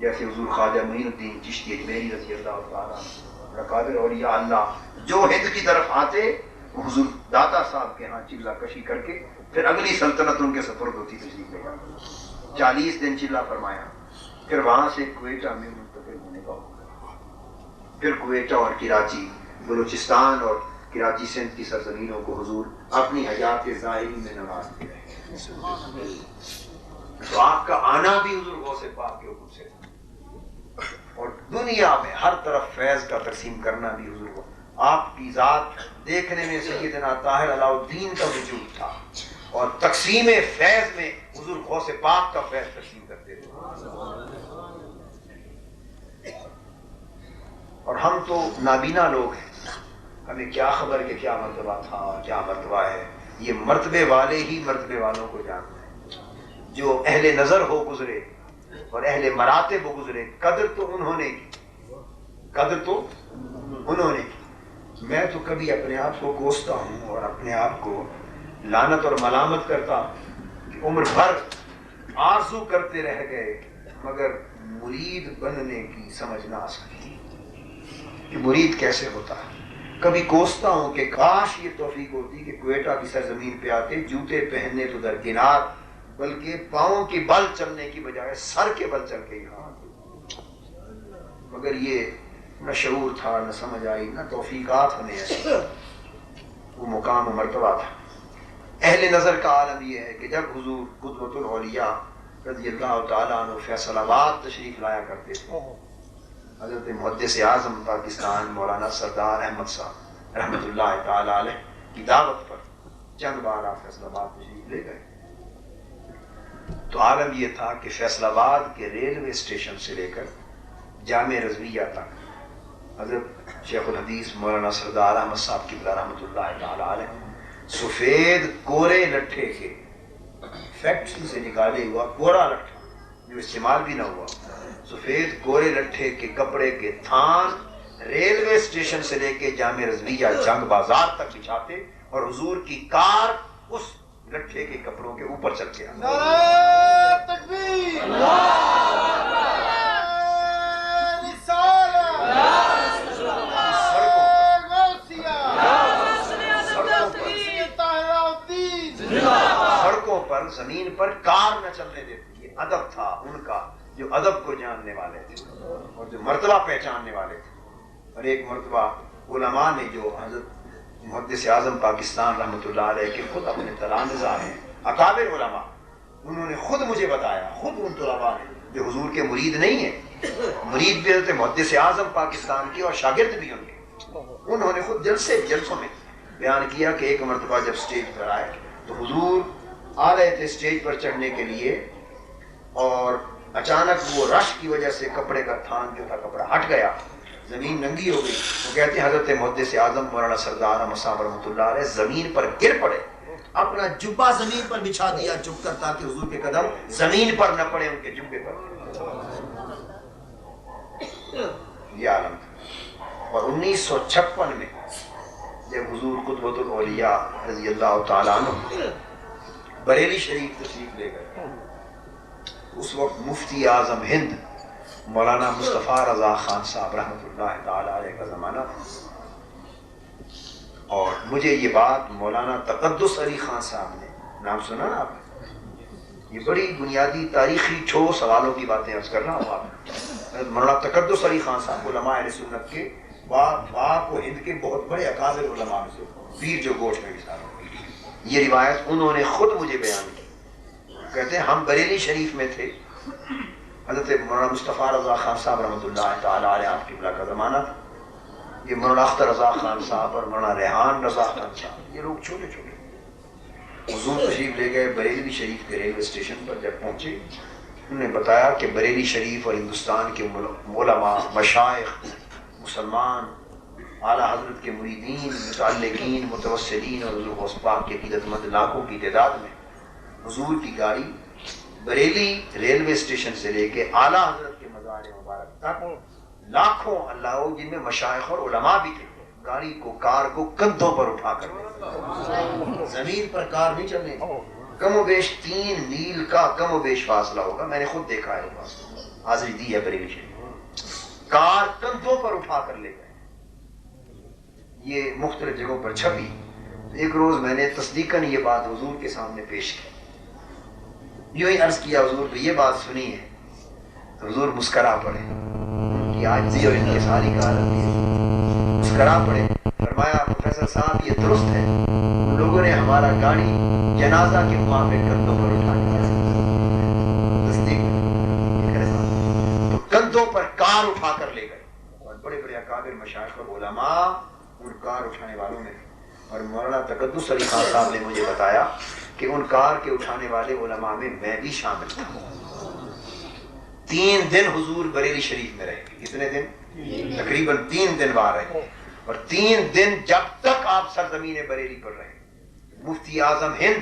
جیسے حضور خواجہ معین الدین چشتی اجمیری رضی اللہ تعالیٰ عنہ، اکابر اولیاء اللہ جو ہند کی طرف آتے حضور داتا صاحب کے ہاں چلہ کشی کر کے پھر اگلی سلطنت ان کے سفر ہوتی تشریف لے جاتے. 40 دن چلہ فرمایا، پھر وہاں سے کوئٹہ میں منتقل ہونے کا ہوگا، پھر کوئٹہ اور کراچی، بلوچستان اور کراچی سندھ کی سرزمینوں کو حضور اپنی حیات ظاہری میں نوازتے رہے. تو آپ کا آنا بھی حضور غوث پاک کے حکم سے اور دنیا میں ہر طرف فیض کا تقسیم کرنا بھی حضور کو. آپ کی ذات دیکھنے میں سیدنا طاہر علاء الدین کا وجود تھا اور تقسیم فیض میں حضور غوث پاک کا فیض تقسیم کرتے تھے. اور ہم تو نابینا لوگ ہیں، ہمیں کیا خبر کہ کیا مرتبہ تھا، کیا مرتبہ ہے. یہ مرتبے والے ہی مرتبے والوں کو جانتے ہیں، جو اہل نظر ہو گزرے اور اہل مراتب ہو گزرے. قدر تو انہوں نے کی، قدر تو انہوں نے کی. میں تو کبھی اپنے آپ کو کوستا ہوں اور اپنے آپ کو لعنت اور ملامت کرتا کہ عمر بھر آرزو کرتے رہ گئے مگر مرید بننے کی سمجھ نہ آ سکی کہ مرید کیسے ہوتا ہے. کبھی کوستا ہوں کہ کاش یہ توفیق ہوتی کہ کوئٹہ کی سرزمین پہ آتے، جوتے پہننے تو درکنار بلکہ پاؤں کے بل چلنے کی بجائے سر کے بل چل کے یہاں مگر یہ نہ شعور تھا، نہ سمجھ آئی، نہ توفیقات ہمیں ایسی، وہ مقام و مرتبہ تھا۔ اہل نظر کا عالم یہ ہے کہ جب حضور قدوۃ الاولیاء رضی اللہ تعالیٰ عنہ فیصل آباد تشریف لایا کرتے تھے، حضرت محدث اعظم پاکستان مولانا سردار احمد صاحب رحمۃ اللہ تعالیٰ علیہ کی دعوت پر چند بار آپ فیصل آباد تشریف لے گئے، تو عالم یہ تھا کہ فیصل آباد کے ریلوے اسٹیشن سے لے کر جامع رضویہ تک حضرت شیخ الحدیث مولانا سردار احمد صاحب کی رحمۃ اللہ تعالیٰ علیہ سفید کورے لٹھے کے فیکٹری سے نکالے ہوا کورا لٹھا جو استعمال بھی نہ ہوا، سفید کورے لٹھے کے کپڑے کے تھان ریلوے اسٹیشن سے لے کے جامع رضویہ جنگ بازار تک بچھاتے اور حضور کی کار اس لٹھے کے کپڑوں کے اوپر چل کے نعرہ تکبیر، سڑکوں پر زمین پر کار نہ چلنے دیتی، یہ ادب تھا ان کا، جو ادب کو جاننے والے تھے اور جو مرتبہ پہچاننے والے تھے۔ اور ایک مرتبہ علماء نے جو حضرت محدث اعظم پاکستان رحمۃ اللہ علیہ کے خود اپنے تلامذہ ہیں، اکابر علماء، انہوں نے خود مجھے بتایا، خود ان طلباء نے جو حضور کے مرید نہیں ہیں، مرید بھی حضرت محدث اعظم پاکستان کے اور شاگرد بھی ان کے، انہوں نے خود جلسوں میں بیان کیا کہ ایک مرتبہ جب سٹیج پر آئے تو حضور آ رہے تھے سٹیج پر چڑھنے کے لیے، اور اچانک وہ رش کی وجہ سے کپڑے کا تھان جو تھا کپڑا ہٹ گیا، زمین ننگی ہو گئی۔ وہ کہتے ہیں حضرت محدث اعظم مولانا سردار احمد صاحب رحمۃ اللہ علیہ زمین پر گر پڑے، اپنا جبہ زمین پر بچھا دیا چپ کر تاکہ حضور کے قدم زمین پر نہ پڑے، ان کے جبے پر۔ یہ عالم تھا۔ اور 1956 میں جب حضور قدوۃ الاولیاء رضی اللہ تعالیٰ عنہ بریلی شریف تشریف لے گئے، اس وقت مفتی اعظم ہند مولانا مصطفیٰ رضا خان صاحب رحمۃ اللہ تعالیٰ علیہ کا زمانہ تھا، اور مجھے یہ بات مولانا تقدس علی خان صاحب نے، نام سنا نا آپ نے، یہ بڑی بنیادی تاریخی ٹھوس سوالوں کی باتیں عرض کر رہا ہوں آپ، مولانا تقدس علی خان صاحب علماء اہل سنت کے پاک و ہند کے بہت بڑے اکابر علماء میں سے، پیر جو گوشت میں مثال، یہ روایت انہوں نے خود مجھے بیان کی۔ کہتے ہیں ہم بریلی شریف میں تھے، حضرت مولانا مصطفیٰ رضا خان صاحب رحمۃ اللہ تعالیٰ علیہ آپ قبلہ کا زمانہ تھا، یہ مولانا اختر رضا خان صاحب اور مولانا ریحان رضا خان صاحب، یہ لوگ چھوٹے چھوٹے حضور تشریف لے گئے بریلی شریف کے ریلوے اسٹیشن پر۔ جب پہنچے انہوں نے بتایا کہ بریلی شریف اور ہندوستان کے علماء، مشائخ، مسلمان، اعلیٰ حضرت کے مریدین، متعلقین، متوسلین اور حضور غوث پاک کے عقیدت مند لاکھوں کی تعداد میں حضور کی گاڑی بریلی ریلوے اسٹیشن سے لے کے اعلیٰ حضرت کے مزار مبارک تک لاکھوں اللہ جن میں مشائخ اور علماء بھی تھے، گاڑی کو، کار کو کندھوں پر اٹھا کر، زمین پر کار نہیں چلنے، کم و بیش 3 میل کا کم و بیش فاصلہ ہوگا، میں نے خود دیکھا ہے، حاضری دی ہے بریلی شریف، کار کندھوں پر اٹھا کر لے گئے۔ یہ مختلف جگہوں پر چھپی۔ ایک روز میں نے تصدیقاً یہ بات حضور کے سامنے پیش کی، یوں ہی عرض کیا حضور تو یہ بات سنی ہے، تو حضور مسکرا پڑے، ان کی عاجزی اور انکساری کا عالم یہ، مسکرا پڑے، فرمایا پروفیسر صاحب یہ درست ہے، ان لوگوں نے ہمارا گاڑی جنازہ کے موافق کندھوں پر اٹھا دیا، تصدیق تو کندھوں پر کار اٹھا کر لے گئے، اور بڑے بڑے اکابر مشائخ اور علماء ان کار اٹھانے والوں میں تھے۔ اور مولانا تقدس علی خان صاحب نے مجھے بتایا کہ ان کار کے اٹھانے والے علماء میں میں بھی شامل تھا۔ 3 دن حضور بریلی شریف میں رہے، کتنے دن؟ تقریباً 3 دن وہاں رہے، اور 3 دن جب تک آپ سرزمین بریلی پر رہے، مفتی اعظم ہند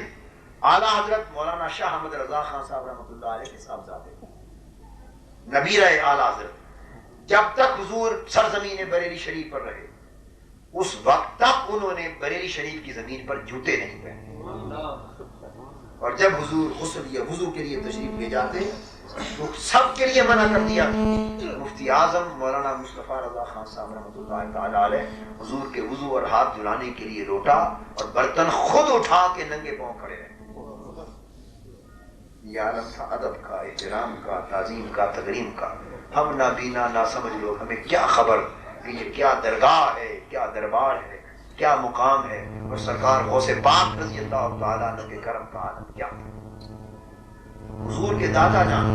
اعلیٰ حضرت مولانا شاہ احمد رضا خان صاحب رحمۃ اللہ علیہ کے صاحبزادے نبی رہے اعلیٰ حضرت، جب تک حضور سرزمین بریلی شریف پر رہے اس وقت تک انہوں نے بریلی شریف کی زمین پر جوتے نہیں پہنے، اور جب حضور غسل یا وضو کے لیے تشریف لے جاتے تو سب کے لیے منع کر دیا۔ مفتی اعظم مولانا مصطفیٰ رضا خان صاحب رحمۃ اللہ تعالیٰ علیہ حضور کے وضو اور ہاتھ دھلانے کے لیے لوٹا اور برتن خود اٹھا کے ننگے پاؤں کھڑے رہے، یہ عالم تھا ادب کا، احترام کا، تعظیم کا، تکریم کا. ہم نابینا ناسمجھ لوگ ہمیں کیا خبر کہ یہ کیا درگاہ ہے، کیا دربار ہے، کیا مقام ہے، اور سرکار غوث پاک رضی اللہ تعالیٰ عنہ کے کرم کا عالم کیا. حضور کے دادا جان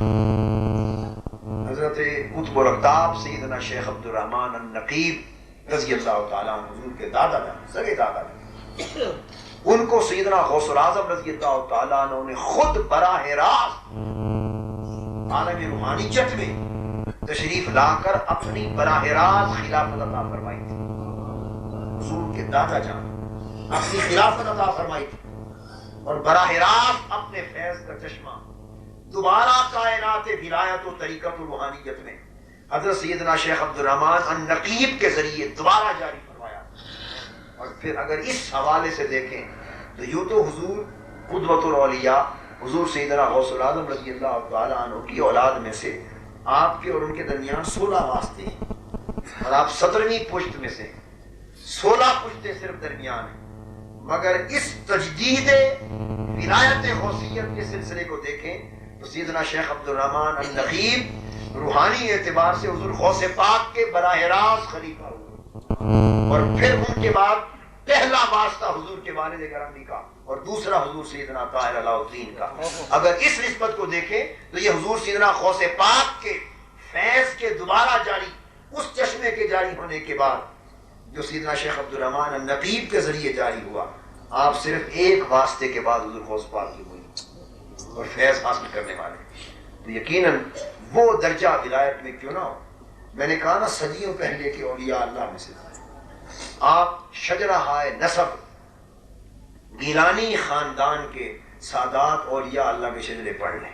حضرت قطب الاقطاب سیدنا شیخ عبد الرحمن النقیب رضی اللہ تعالیٰ عنہ، حضور کے دادا جان، سگے دادا جان، ان کو سیدنا غوث الاعظم رضی اللہ تعالیٰ عنہ نے خود براہ راست عالم روحانیت میں تشریف لا کر اپنی براہ راست خلافت عطا فرمائی تھی. حضور کے دادا جان اپنی خلافت عطا فرمائی تھی اور براہ راست اپنے فیض کا چشمہ دوبارہ کائنات ولایت و طریقت و روحانیت میں حضرت سیدنا شیخ عبد الرحمن النقیب کے ذریعے دوبارہ جاری فرمایا. اور پھر اگر اس حوالے سے دیکھیں تو یوں تو حضور قدوۃ الاولیاء حضور سیدنا غوث الاعظم رضی اللہ تعالیٰ عنہ کی اولاد میں سے آپ کے اور ان کے درمیان 16 واسطے ہیں، اور آپ 17ویں پشت میں سے 16 پشتیں صرف درمیان ہیں. مگر اس تجدید ولایت غوثیت کے سلسلے کو دیکھیں تو سیدنا شیخ عبد الرحمن النقیب روحانی اعتبار سے حضور غوث پاک کے براہ راست خلیفہ ہوئے، اور پھر ان کے بعد پہلا واسطہ حضور کے والد گرامی کا اور دوسرا حضور سیدنا طاہر علاء الدین کا. اگر اس نسبت کو دیکھیں تو یہ حضور سیدنا غوث پاک کے فیض کے دوبارہ جاری، اس چشمے کے جاری ہونے کے بعد جو سیدنا شیخ عبد الرحمن النقیب کے ذریعے جاری ہوا، آپ صرف ایک واسطے کے بعد حضور غوث پاک کی ہوئی اور فیض حاصل کرنے والے. تو یقیناً وہ درجہ ولایت میں کیوں نہ ہو. میں نے کہا نا صدیوں پہلے کے اولیاء اللہ میں سے آپ شجرہ ہائے نسب گیلانی خاندان کے سادات اولیاء اللہ کے شجرے پڑھ لیں.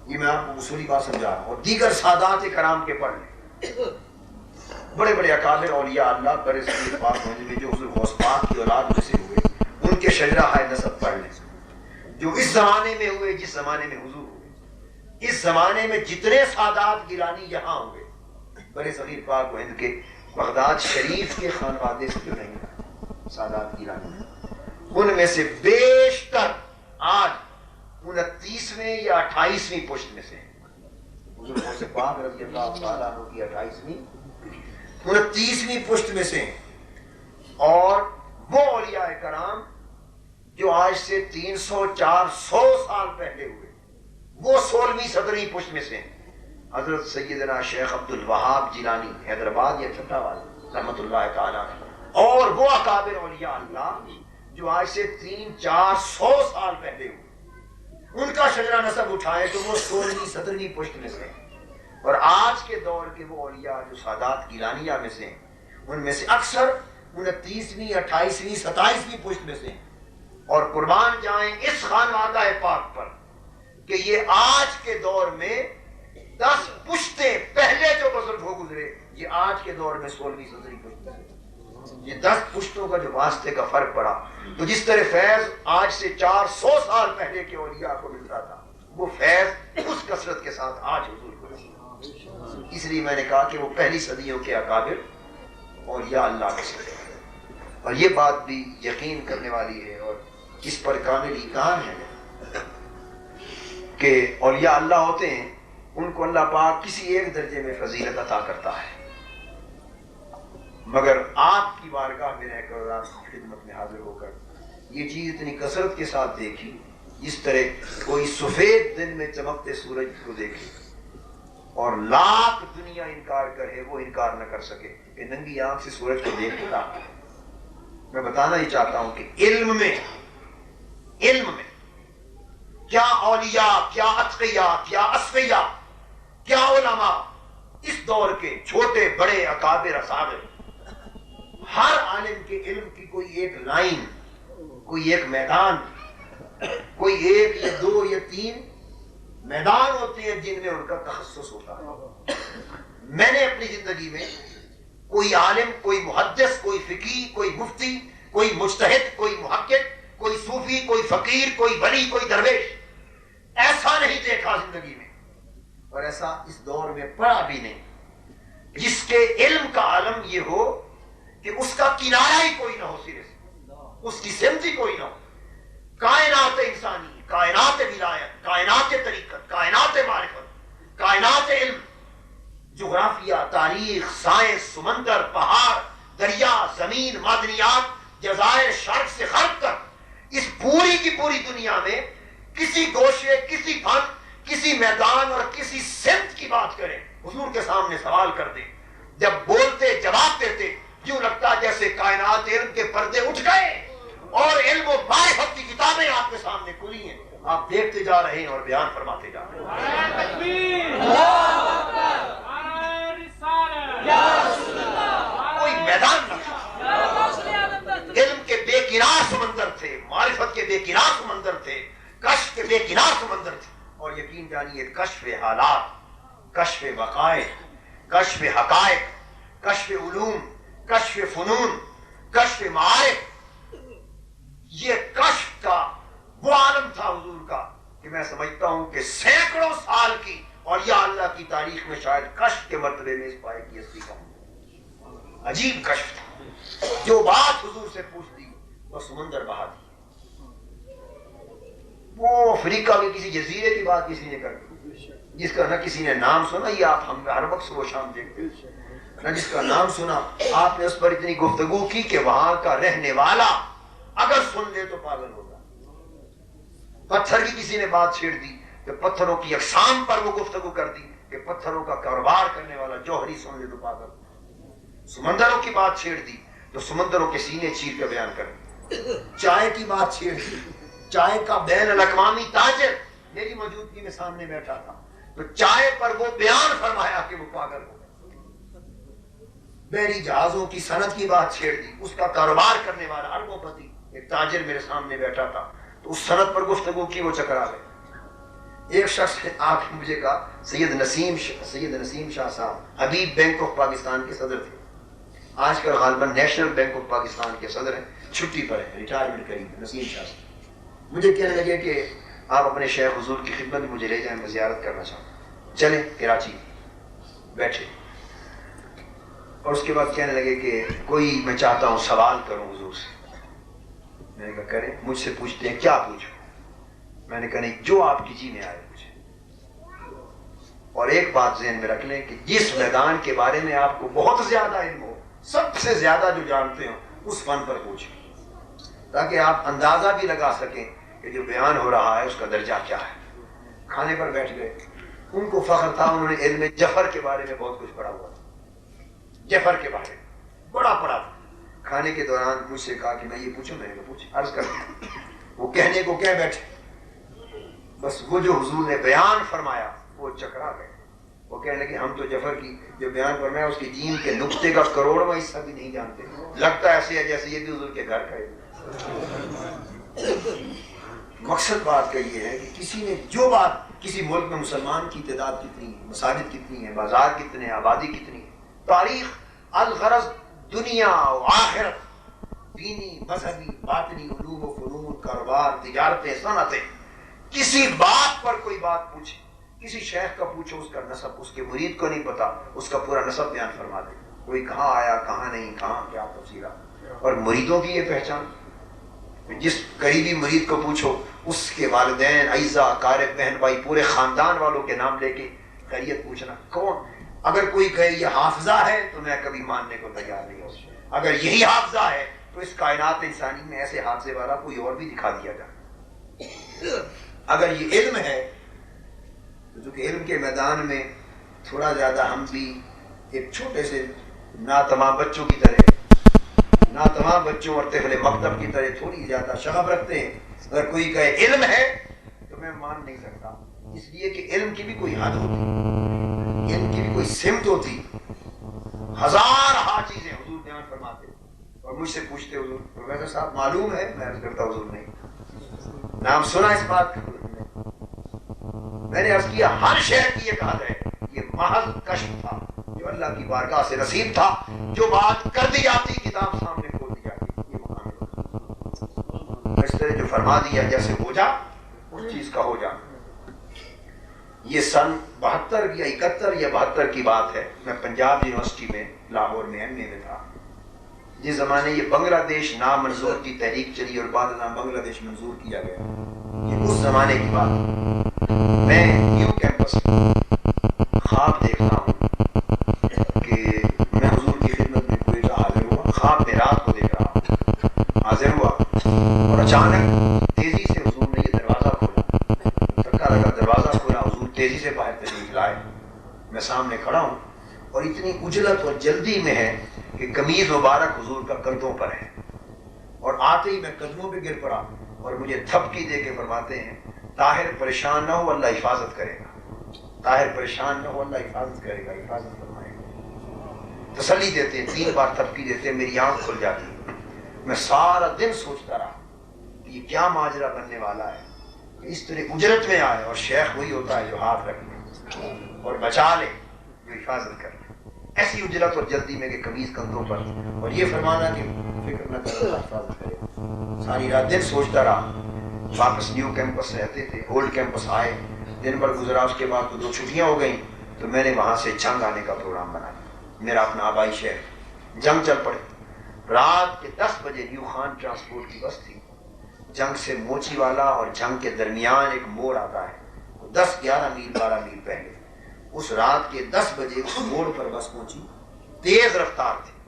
یہ میں آپ کو اصولی بات سمجھا رہا ہوں. اور دیگر سادات کرام کے پڑھ لیں. بڑے بڑے اکابر اولیاء اللہ برے صغیر پاک میں جو حضور غوث پاک کی اولاد میں سے ہوئے، ان کے شجرہ ہائے نسب پڑھ لیں. جو اس زمانے میں ہوئے، جس زمانے میں حضور ہوئے، اس زمانے میں جتنے سادات گیلانی یہاں ہوئے برے صغیر پاک و ہند کے بغداد شریف کے خانوادے سے جو نہیں سادات گیلانی، ان میں سے بیشتر آج 29ویں یا 28ویں پشت میں سے حضور غوث پاک رضی اللہ تعالیٰ عنہ کی 28ویں 29ویں پشت میں سے. اور وہ اولیاء کرام جو آج سے 300-400 سال پہلے ہوئے، وہ 16ویں 17ویں پشت میں سے حضرت سیدنا شیخ عبد الوہاب جیلانی حیدرآباد یا چھٹا والے رحمۃ اللہ تعالیٰ، اور وہ اکابر اولیاء اللہ جو آج سے 300-400 سال پہلے ہوئے، ان کا شجرہ نسب اٹھائے تو وہ 16ویں 17ویں پشت میں سے. اور آج کے دور کے وہ اولیاء جو سادات گیلانیہ میں سے، ان میں سے اکثر 29ویں 28ویں 27ویں پشت میں سے. اور قربان جائیں اس خانوادہ پاک پر کہ یہ آج کے دور میں 10 پشتیں پہلے جو بزرگ ہو گزرے، یہ آج کے دور میں 16ویں 17ویں پشت میں سے. یہ 10 پشتوں کا جو واسطے کا فرق پڑا، تو جس طرح فیض آج سے 400 سال پہلے کے اولیاء کو ملتا تھا، وہ فیض اس کثرت کے ساتھ آج حضور کو ملتا. اس لیے میں نے کہا کہ وہ پہلی صدیوں کے اکابر اولیاء اللہ کے سے. اور یہ بات بھی یقین کرنے والی ہے اور اس پر کامل ایقان ہے کہ اولیاء اللہ ہوتے ہیں، ان کو اللہ پاک کسی ایک درجے میں فضیلت عطا کرتا ہے. مگر آپ کی بارگاہ میں رہ کر اور آپ کی خدمت میں حاضر ہو کر یہ چیز اتنی کثرت کے ساتھ دیکھی، جس طرح کوئی سفید دن میں چمکتے سورج کو دیکھے اور لاکھ دنیا انکار کرے وہ انکار نہ کر سکے کہ ننگی آنکھ سے سورج کو دیکھتا. میں بتانا ہی چاہتا ہوں کہ علم میں کیا اولیاء، کیا اتقیاء، کیا اصفیاء، کیا علماء، اس دور کے چھوٹے بڑے اکابر اصابر، ہر عالم کے علم کی کوئی ایک لائن، کوئی ایک میدان، کوئی ایک یا 2 یا 3 میدان ہوتے ہیں جن میں ان کا تخصص ہوتا ہے. میں نے اپنی زندگی میں کوئی عالم، کوئی محدث، کوئی فقی، کوئی مفتی، کوئی مجتہد، کوئی محقق، کوئی صوفی، کوئی فقیر، کوئی ولی، کوئی درویش ایسا نہیں دیکھا زندگی میں، اور ایسا اس دور میں پڑا بھی نہیں، جس کے علم کا عالم یہ ہو کہ اس کا کنارہ ہی کوئی نہ ہو، صرف اس کی سمت ہی کوئی نہ ہو. کائنات انسانی، کائنات ولایت، کائنات طریقت، کائنات معرفت، کائنات علم، جغرافیہ، تاریخ، سائنس، سمندر، پہاڑ، دریا، زمین، معدنیات، جزائر، شرق سے غرب تک، اس پوری کی پوری دنیا میں کسی گوشے، کسی فن، کسی میدان اور کسی سمت کی بات کریں، حضور کے سامنے سوال کر دیں، جب بولتے جواب دیتے یوں لگتا جیسے کائنات علم کے پردے اٹھ گئے اور علم و معرفت کی کتابیں آپ کے سامنے کھلی ہیں، آپ دیکھتے جا رہے ہیں اور بیان فرماتے جا رہے ہیں۔ کوئی میدان نہ تھا، علم کے بے کنار سمندر تھے، معرفت کے بے کنار سمندر تھے، کشف کے بے کنار سمندر تھے، اور یقین جانیے کشف حالات، کشف وقائع، کشف حقائق، کشف علوم، کشف فنون، کشف معارف، یہ کشف کا وہ عالم تھا حضور کا کہ میں سمجھتا ہوں کہ سینکڑوں سال کی اور یا اللہ کی تاریخ میں شاید کشف کے مرتبے میں اس پائے کی ہستی کا عجیب کشف تھا۔ جو بات حضور سے پوچھ دی وہ سمندر بہا دی۔ وہ افریقہ کے کسی جزیرے کی بات کسی نے کر دی جس کا نہ کسی نے نام سنا، یہ آپ ہم ہر وقت صبح شام دیکھتے ہیں، نہ جس کا نام سنا، آپ نے اس پر اتنی گفتگو کی کہ وہاں کا رہنے والا اگر سن لے تو پاگل ہوگا۔ پتھر کی کسی نے بات چھیڑ دی کہ پتھروں کی اقسام پر وہ گفتگو کر دی کہ پتھروں کا کاروبار کرنے والا جوہری سن لے تو پاگل۔ سمندروں کی بات چھیڑ دی تو سمندروں کے سینے چیر کے بیان کر دی۔ چائے کی بات چھیڑ دی، چائے کا بین الاقوامی تاجر میری موجودگی میں سامنے بیٹھا تھا تو چائے پر وہ بیان فرمایا کہ وہ پاگل ہو۔ بحری جہازوں کی صنعت کی بات چھیڑ دی، اس کا کاروبار کرنے والا اربوں پتی ایک تاجر میرے سامنے بیٹھا تھا تو اس صنعت پر گفتگو کی، وہ چکرا گئے۔ ایک شخص نے آ کے مجھے کہا، سید نسیم شاہ صاحب حبیب بینک آف پاکستان کے صدر تھے، آج کل غالباً نیشنل بینک آف پاکستان کے صدر ہیں، چھٹی پر ہیں، ریٹائرمنٹ قریب، نسیم شاہ صاحب مجھے کہنے لگے کہ آپ اپنے شیخ حضور کی خدمت میں مجھے لے جائیں، میں زیارت کرنا چاہتا ہوں، چلیں کراچی بیٹھے، اور اس کے بعد کہنے لگے کہ کوئی میں چاہتا ہوں سوال کروں حضور سے۔ میں نے کہا کریں، مجھ سے پوچھتے ہیں، کیا پوچھوں؟ میں نے کہا نہیں، جو آپ کی جی میں آئے پوچھیں، اور ایک بات ذہن میں رکھ لیں کہ جس میدان کے بارے میں آپ کو بہت زیادہ علم ہو، سب سے زیادہ جو جانتے ہو، اس فن پر پوچھیں تاکہ آپ اندازہ بھی لگا سکیں کہ جو بیان ہو رہا ہے اس کا درجہ کیا ہے۔ کھانے پر بیٹھ گئے، ان کو فخر تھا، انہوں نے علم جفر کے بارے میں بہت کچھ پڑھا ہوا تھا، جفر کے بارے میں بڑا پڑھا تھا۔ کھانے کے دوران مجھ سے کہا کہ میں یہ پوچھوں، میں نے کہا پوچھ، عرض کر دیا۔ وہ کہنے کو کہہ بیٹھے، بس وہ جو حضور نے بیان فرمایا وہ چکرا گئے۔ وہ کہنے لگے ہم تو جفر کی جو بیان فرمایا اس کی جیم کے نقطے کا کروڑواں حصہ بھی نہیں جانتے، لگتا ایسے ہے جیسے یہ بھی حضور کے گھر کا ہے۔ مقصد بات کا یہ ہے کہ کسی نے جو بات، کسی ملک میں مسلمان کی تعداد کتنی ہے، مساجد کتنی ہے، بازار کتنے ہیں، آبادی کتنی ہے، تاریخ، الغرض دنیا و آخرت، دینی، مذہبی، باطنی، علوم و فنون، کاروبار، تجارتیں، صنعتیں، کسی بات پر کوئی بات پوچھے، کسی شیخ کا پوچھو اس کا نسب، اس کے مرید کو نہیں پتا، اس کا پورا نسب بیان فرما دے، کوئی کہاں آیا کہاں نہیں، کہاں کیا تفصیلات۔ اور مریدوں کی یہ پہچان، جس قریبی مرید کو پوچھو اس کے والدین، اعزا، اقارب، بہن بھائی، پورے خاندان والوں کے نام لے کے خیریت پوچھنا۔ کون اگر کوئی کہے یہ حافظہ ہے تو میں کبھی ماننے کو تیار نہیں ہوں، اگر یہی حافظہ ہے تو اس کائنات انسانی میں ایسے حافظے والا کوئی اور بھی دکھا دیا جائے۔ اگر یہ علم ہے تو جو کہ علم کے میدان میں تھوڑا زیادہ ہم بھی ایک چھوٹے سے ناتمام بچوں کی طرح، ناتمام بچوں اور طفل مکتب کی طرح تھوڑی زیادہ شغف رکھتے ہیں۔ اگر کوئی کہے علم ہے تو میں مان نہیں سکتا، اس لیے کہ علم کی بھی کوئی حد ہوتی، علم کی بھی کوئی سمت ہوتی۔ ہزار چیزیں حضور بیان فرماتے اور مجھ سے پوچھتے حضور پروفیسر صاحب معلوم ہے؟ میں عرض کرتا حضور نہیں، نام سنا اس بات کا؟ میں نے عرض کیا ہر شہر کی ایک حد ہے، یہ محض کشف تھا جو اللہ کی بارگاہ سے نصیب تھا، جو بات کر دی جاتی کتاب سامنے کھول دی جاتی، یہ مقام اس طرح جو فرما دیا جیسے ہو جا اس چیز کا ہو جا۔ یہ سن 72 یا 71 یا 72 کی بات ہے، میں پنجاب یونیورسٹی میں لاہور میں ایم اے میں تھا، جس زمانے یہ بنگلہ دیش نامنظور کی تحریک چلی اور بعد ازاں بنگلہ دیش منظور کیا گیا، یہ اس زمانے کی بات ہے۔ میں نیو کیمپس خواب دیکھتا ہوں کہ میں حضور کی خدمت میں کوئٹہ حاضر ہوا، خواب میں رات کو دیکھ رہا ہوں، حاضر ہوا اور اچانک تیزی سے حضور نے یہ دروازہ کھولا، دھکا لگا، دروازہ کھولا، حضور تیزی سے باہر تشریف لائے، میں سامنے کھڑا ہوں اور اتنی عجلت اور جلدی میں ہے کہ قمیض مبارک حضور کا کندھوں پر ہے، اور آتے ہی میں قدموں پہ گر پڑا اور مجھے تھپکی دے کے فرماتے ہیں طاہر پریشان نہ ہو، اللہ حفاظت کرے گا، طاہر پریشان نہ ہو، اللہ حفاظت کرے گا، حفاظت فرمائے گا، تسلی دیتے ہیں، 3 بار تھپکی دیتے ہیں، میری آنکھ کھل جاتی ہے۔ میں سارا دن سوچتا رہا کہ یہ کیا ماجرا بننے والا ہے کہ اس طرح اجرت میں آئے اور شیخ وہی ہوتا ہے جو ہاتھ رکھ لے اور بچا لے، جو حفاظت کر لے۔ ایسی اجرت اور جلدی میں کہ قمیض کندھوں پر، اور یہ فرمانا کہ فکر نہ کرو، اللہ حفاظت کرے۔ ساری رات دن سوچتا رہا۔ واپس نیو کیمپس رہتے تھے، اولڈ کیمپس آئے، دن بھر گزرا، اس کے بعد تو 2 چھٹیاں ہو گئیں، تو میں نے وہاں سے جنگ آنے کا پروگرام بنا لیا، میرا اپنا آبائی شہر۔ جنگ چل پڑے، رات کے 10 بجے نیو خان ٹرانسپورٹ کی بس تھی، جنگ سے موچی والا اور جنگ کے درمیان ایک موڑ آتا ہے، 10-11 میل 12 میل پہلے، اس رات کے 10 بجے اس موڑ پر بس پہنچی، تیز رفتار تھی،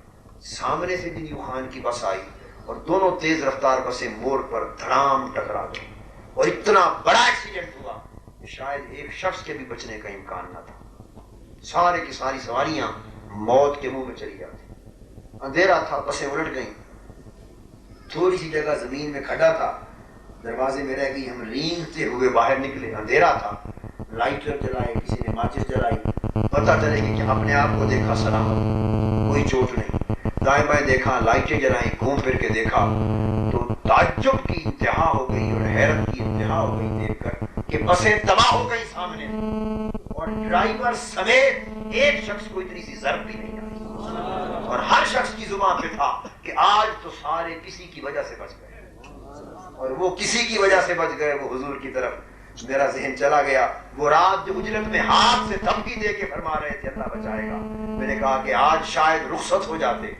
سامنے سے بھی نیو خان کی بس آئی اور دونوں تیز رفتار بسیں موڑ پر دھڑام ٹکرا گئی، اور اتنا بڑا ایکسیڈنٹ ہوا کہ شاید ایک شخص کے بھی بچنے کا امکان نہ تھا، سارے کی ساری سواریاں موت کے منہ میں چلی جاتی، اندھیرا تھا، بسیں الٹ گئیں، تھوڑی سی جگہ زمین میں کھڈا تھا، دروازے میں رہ گئی، ہم رینگتے ہوئے باہر نکلے، اندھیرا تھا، لائٹر جلائے، کسی نے ماچس جلائی، پتہ چلے کہ اپنے آپ کو دیکھا سلامت، کوئی چوٹ نہیں، دائیں بائیں دیکھا، لائٹیں جلائیں، گھوم پھر کے دیکھا تو تعجب کی انتہا ہو گئی اور حیرت کی انتہا ہو گئی دیکھ کر کہ بسیں تباہ ہو گئی سامنے، اور ڈرائیور سمیت ایک شخص کو اتنی سی ضرب بھی نہیں آئی، اور ہر شخص کی زبان پہ تھا کہ آج تو سارے کسی کی وجہ سے بچ گئے، اور وہ کسی کی وجہ سے بچ گئے، وہ حضور کی طرف میرا ذہن چلا گیا۔ وہ رات جو اجلت میں ہاتھ سے دھمکی دے کے فرما رہے تھے اللہ بچائے گا، میں نے کہا کہ آج شاید رخصت ہو جاتے،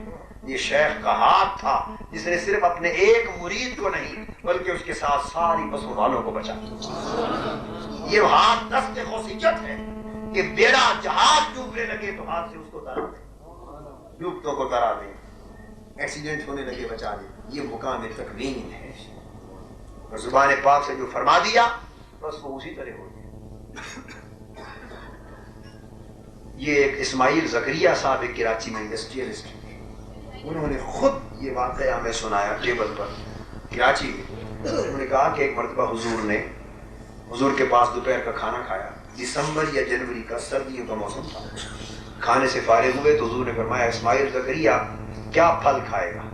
یہ شیخ کا ہاتھ تھا جس نے صرف اپنے ایک مرید کو نہیں بلکہ اس کے ساتھ ساری بسوں والوں کو بچایا۔ یہ ہاتھ دست خصوصیت ہے کہ بیڑا جہاز ڈوبنے لگے تو ہاتھ سے اس کو ترا دیں، ڈوبتوں کو ترا دیں، ایکسیڈنٹ ہونے لگے بچا دیں، یہ مقام تکوین ہے، اور زبان پاک سے جو فرما دیا بس وہ اسی طرح ہو گیا۔ یہ ایک اسماعیل زکریہ صاحب ایک کراچی میں انڈسٹریلسٹ، انہوں نے خود یہ واقعہ ہمیں سنایا ٹیبل پر کراچی میں۔ انہوں نے کہا کہ ایک مرتبہ حضور کے پاس دوپہر کا کھانا کھایا، دسمبر یا جنوری کا سردیوں کا موسم تھا، کھانے سے فارغ ہوئے تو حضور نے فرمایا اسماعیل زکریہ کیا پھل کھائے گا،